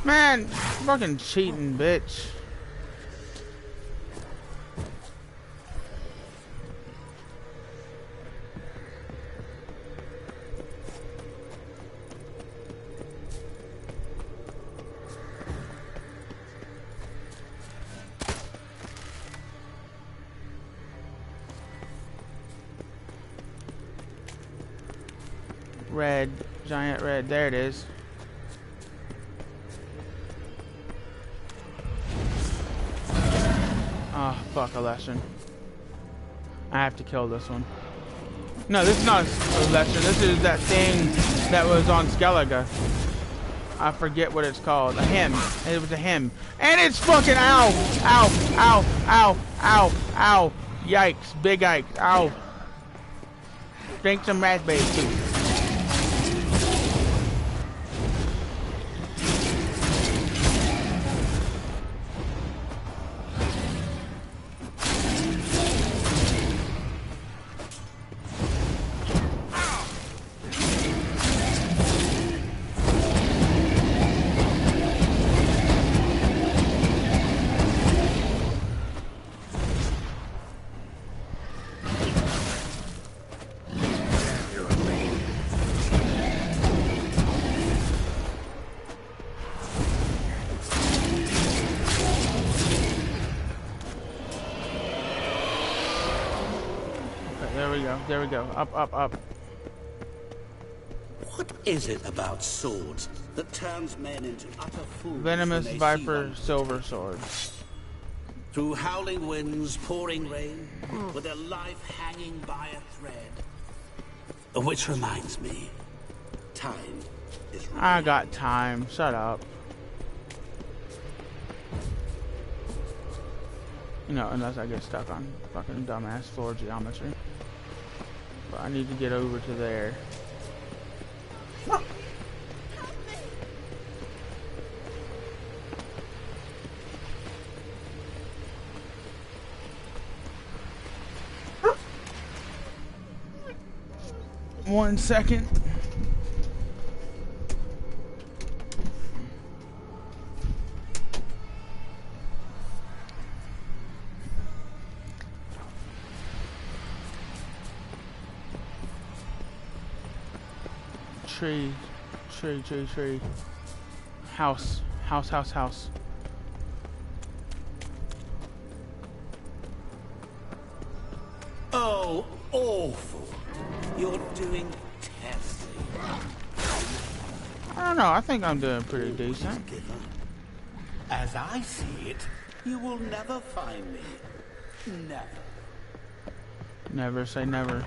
Man, fucking cheating, bitch. Red, giant red, there it is. Oh, fuck, a lesson. I have to kill this one. No, this is not a lesson. This is that thing that was on Skellige. I forget what it's called. A hymn. It was a hymn. And it's fucking ow! Ow! Ow! Ow! Ow! Ow! Yikes. Big yikes. Ow. Drink some raspberry juice. There we go. Up, up, up. What is it about swords that turns men into utter fools? Venomous when they Viper see Silver Sword. Through howling winds, pouring rain, with their life hanging by a thread. Which reminds me, time is running. I got time. Shut up. You know, unless I get stuck on fucking dumbass floor geometry. But I need to get over to there. One second. Tree. House. Oh, awful. You're doing terribly. I don't know, I think I'm doing pretty decent. As I see it, you will never find me. Never. Never say never.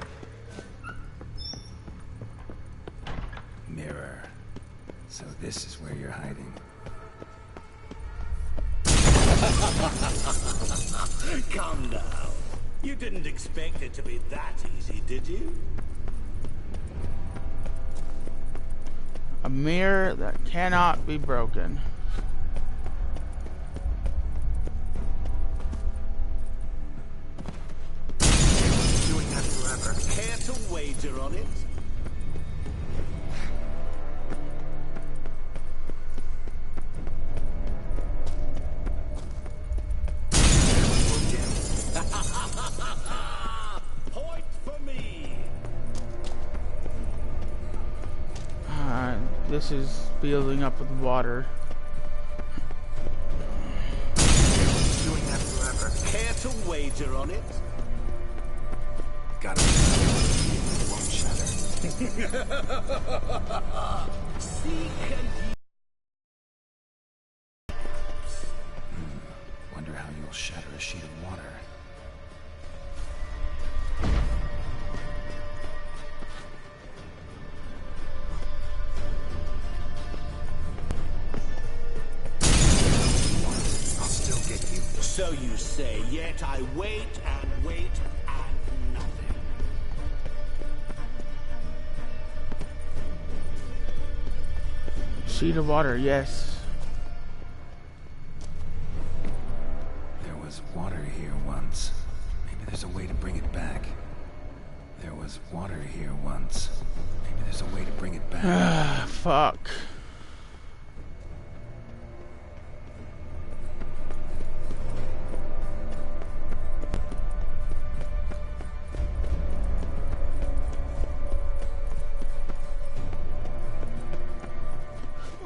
Mirror. So this is where you're hiding. Calm down. You didn't expect it to be that easy, did you? A mirror that cannot be broken. Doing that forever. Care to wager on it? Point for me. This is building up with water. Doing that forever. Care to wager on it? Got it. Won't shatter. Seek and Wonder how you'll shatter a sheet of water. I'll still get you. So you say, yet I wait and wait and nothing. Sheet of water, yes. There was water here once. Maybe there's a way to bring it back. There was water here once. Maybe there's a way to bring it back. Ah, fuck.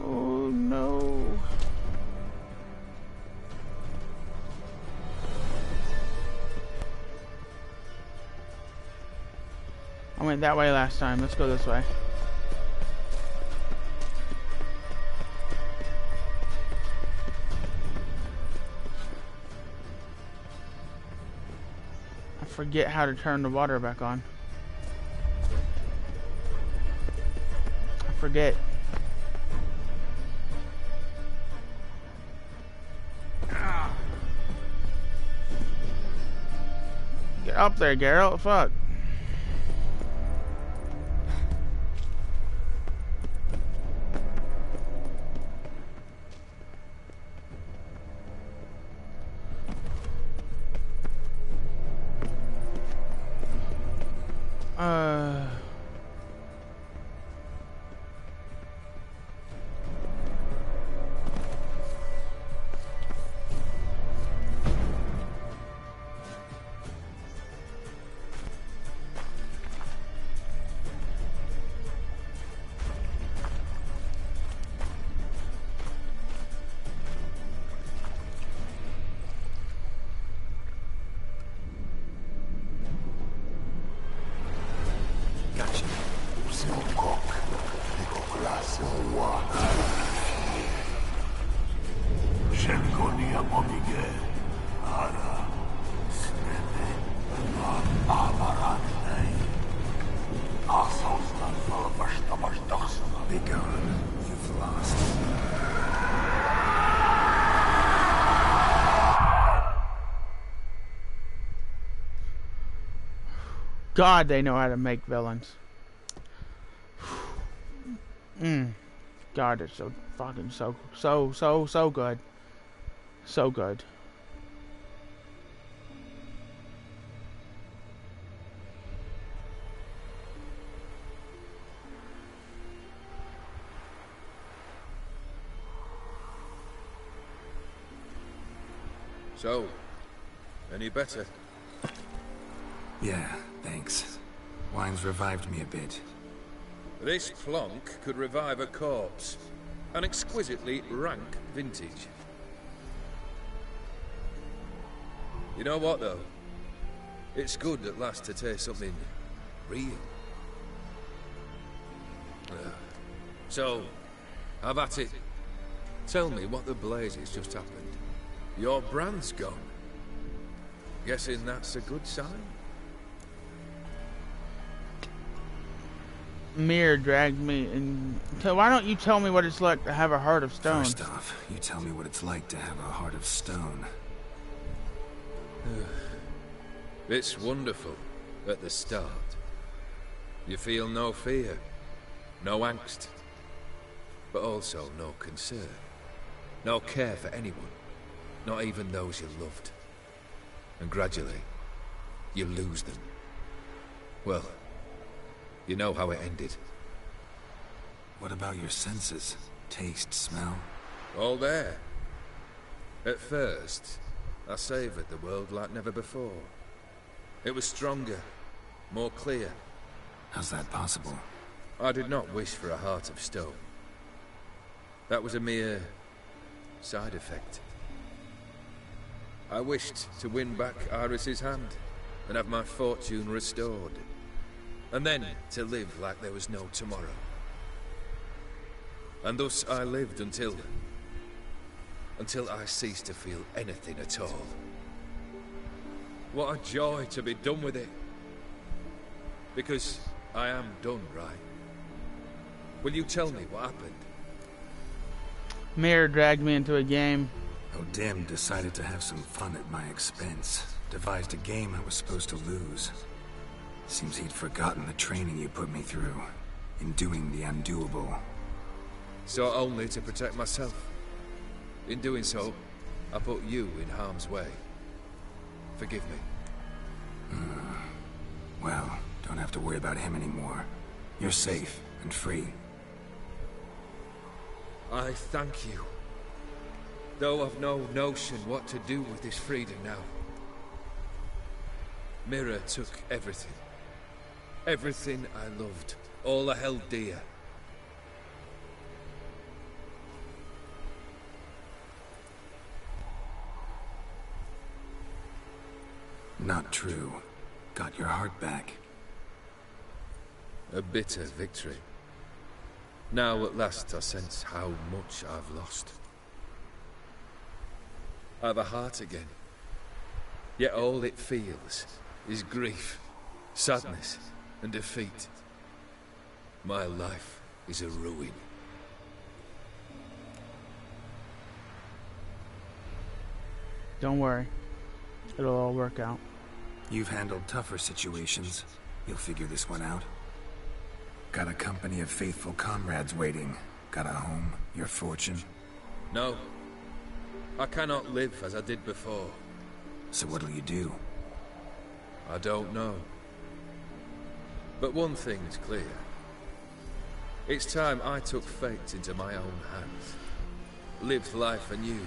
Oh no. I went that way last time. Let's go this way. I forget how to turn the water back on. I forget. Get up there, Geralt. Fuck. Be gone. You've lost. God, they know how to make villains. God, it's so fucking so good. So good. So, any better? Yeah, thanks. Wine's revived me a bit. This plonk could revive a corpse. An exquisitely rank vintage. You know what, though? It's good at last to taste something real. So, have at it. Tell me what the blazes just happened. Your brand's gone. Guessing that's a good sign? Mir dragged me and why don't you tell me what it's like to have a heart of stone? First off, you tell me what it's like to have a heart of stone. It's wonderful at the start. You feel no fear, no angst, but also no concern, no care for anyone, not even those you loved. And gradually, you lose them. Well, you know how it ended. What about your senses? Taste, smell? All there. At first, I savoured the world like never before. It was stronger, more clear. How's that possible? I did not wish for a heart of stone. That was a mere side effect. I wished to win back Iris's hand and have my fortune restored. And then to live like there was no tomorrow. And thus I lived until I ceased to feel anything at all. What a joy to be done with it. Because I am done, right? Will you tell me what happened? Mayor dragged me into a game. O'Dim decided to have some fun at my expense. Devised a game I was supposed to lose. Seems he'd forgotten the training you put me through in doing the undoable. So only to protect myself. In doing so, I put you in harm's way. Forgive me. Well, don't have to worry about him anymore. You're safe and free. I thank you. Though I've no notion what to do with this freedom now. Mira took everything. Everything I loved. All I held dear. Not true. Got your heart back. A bitter victory. Now at last I sense how much I've lost. I've a heart again. Yet all it feels is grief, sadness, and defeat. My life is a ruin. Don't worry. It'll all work out. You've handled tougher situations. You'll figure this one out. Got a company of faithful comrades waiting. Got a home, your fortune. No. I cannot live as I did before. So what'll you do? I don't know. But one thing's clear. It's time I took fate into my own hands. Lived life anew.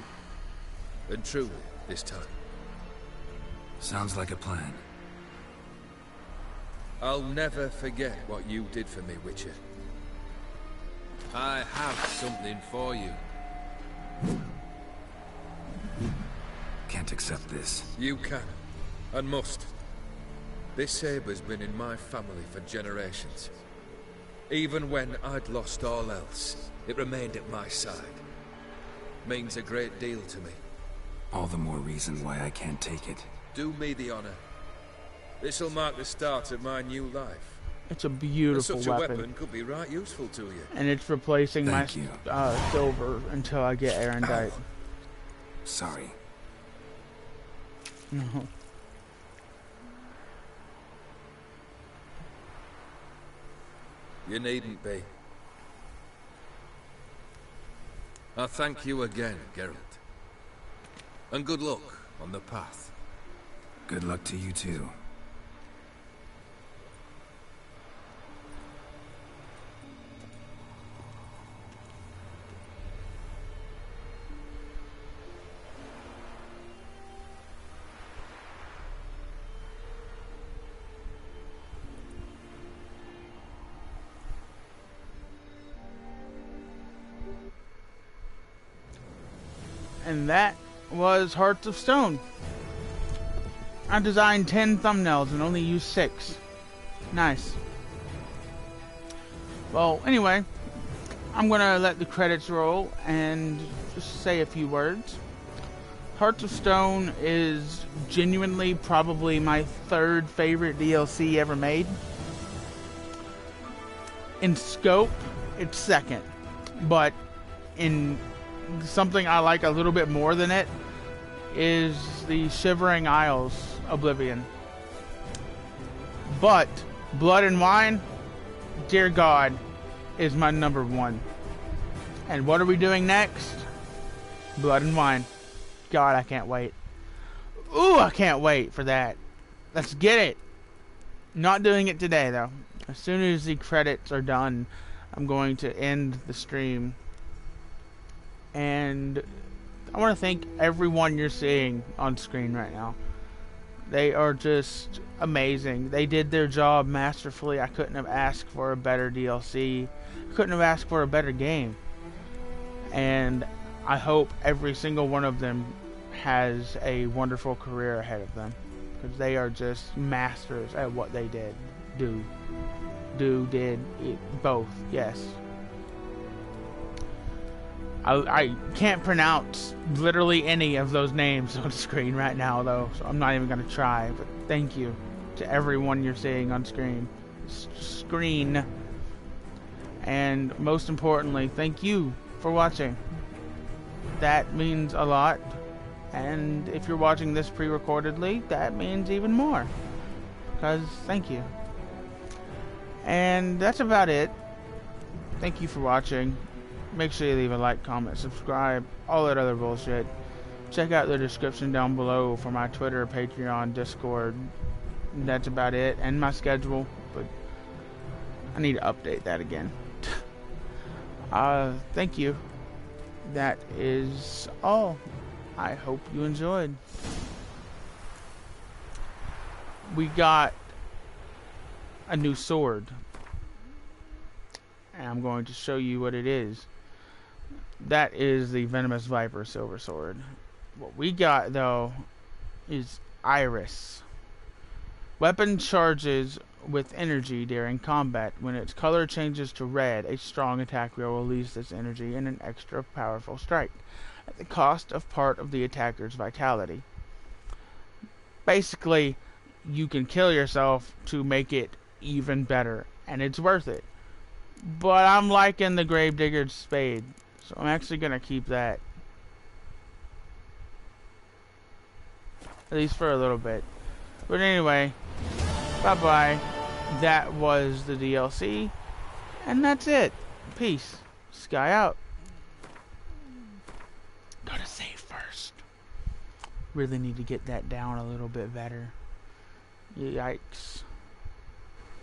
And truly, this time. Sounds like a plan. I'll never forget what you did for me, Witcher. I have something for you. Can't accept this. You can, and must. This sabre's been in my family for generations. Even when I'd lost all else, it remained at my side. Means a great deal to me. All the more reason why I can't take it. Do me the honor. This'll mark the start of my new life. It's a beautiful Such a weapon. weapon could be right useful to you. And it's replacing my Thank you. silver until I get Erendite. Sorry. No. You needn't be. I thank you again, Geralt. And good luck on the path. Good luck to you too. And that was Hearts of Stone. I designed 10 thumbnails and only used 6. Nice. Well, anyway, I'm gonna let the credits roll and just say a few words. Hearts of Stone is genuinely probably my 3rd favorite DLC ever made. In scope, it's 2nd. But in something I like a little bit more than it is the Shivering Isles Oblivion. But Blood and Wine, dear God, is my number 1. And what are we doing next? Blood and Wine. God, I can't wait. Ooh, I can't wait for that. Let's get it. Not doing it today though. As soon as the credits are done, I'm going to end the stream. And I want to thank everyone you're seeing on screen right now. They are just amazing. They did their job masterfully. I couldn't have asked for a better DLC. Couldn't have asked for a better game. And I hope every single one of them has a wonderful career ahead of them, because they are just masters at what they did. Both, yes. I can't pronounce literally any of those names on screen right now, though, so I'm not even going to try, but thank you to everyone you're seeing on screen. And most importantly, thank you for watching. That means a lot, and if you're watching this pre-recordedly, that means even more, because thank you. And that's about it. Thank you for watching. Make sure you leave a like, comment, subscribe, all that other bullshit. Check out the description down below for my Twitter, Patreon, Discord. That's about it, and my schedule, but I need to update that again. Thank you. That is all. I hope you enjoyed. We got a new sword, and I'm going to show you what it is. That is the Venomous Viper Silver Sword. What we got, though, is Iris. Weapon charges with energy during combat. When its color changes to red, a strong attack will release this energy in an extra powerful strike, at the cost of part of the attacker's vitality. Basically, you can kill yourself to make it even better, and it's worth it. But I'm liking the Gravedigger's Spade, so I'm actually going to keep that. At least for a little bit. But anyway, bye-bye. That was the DLC, and that's it. Peace. Sky out. Gotta save first. Really need to get that down a little bit better. Yikes.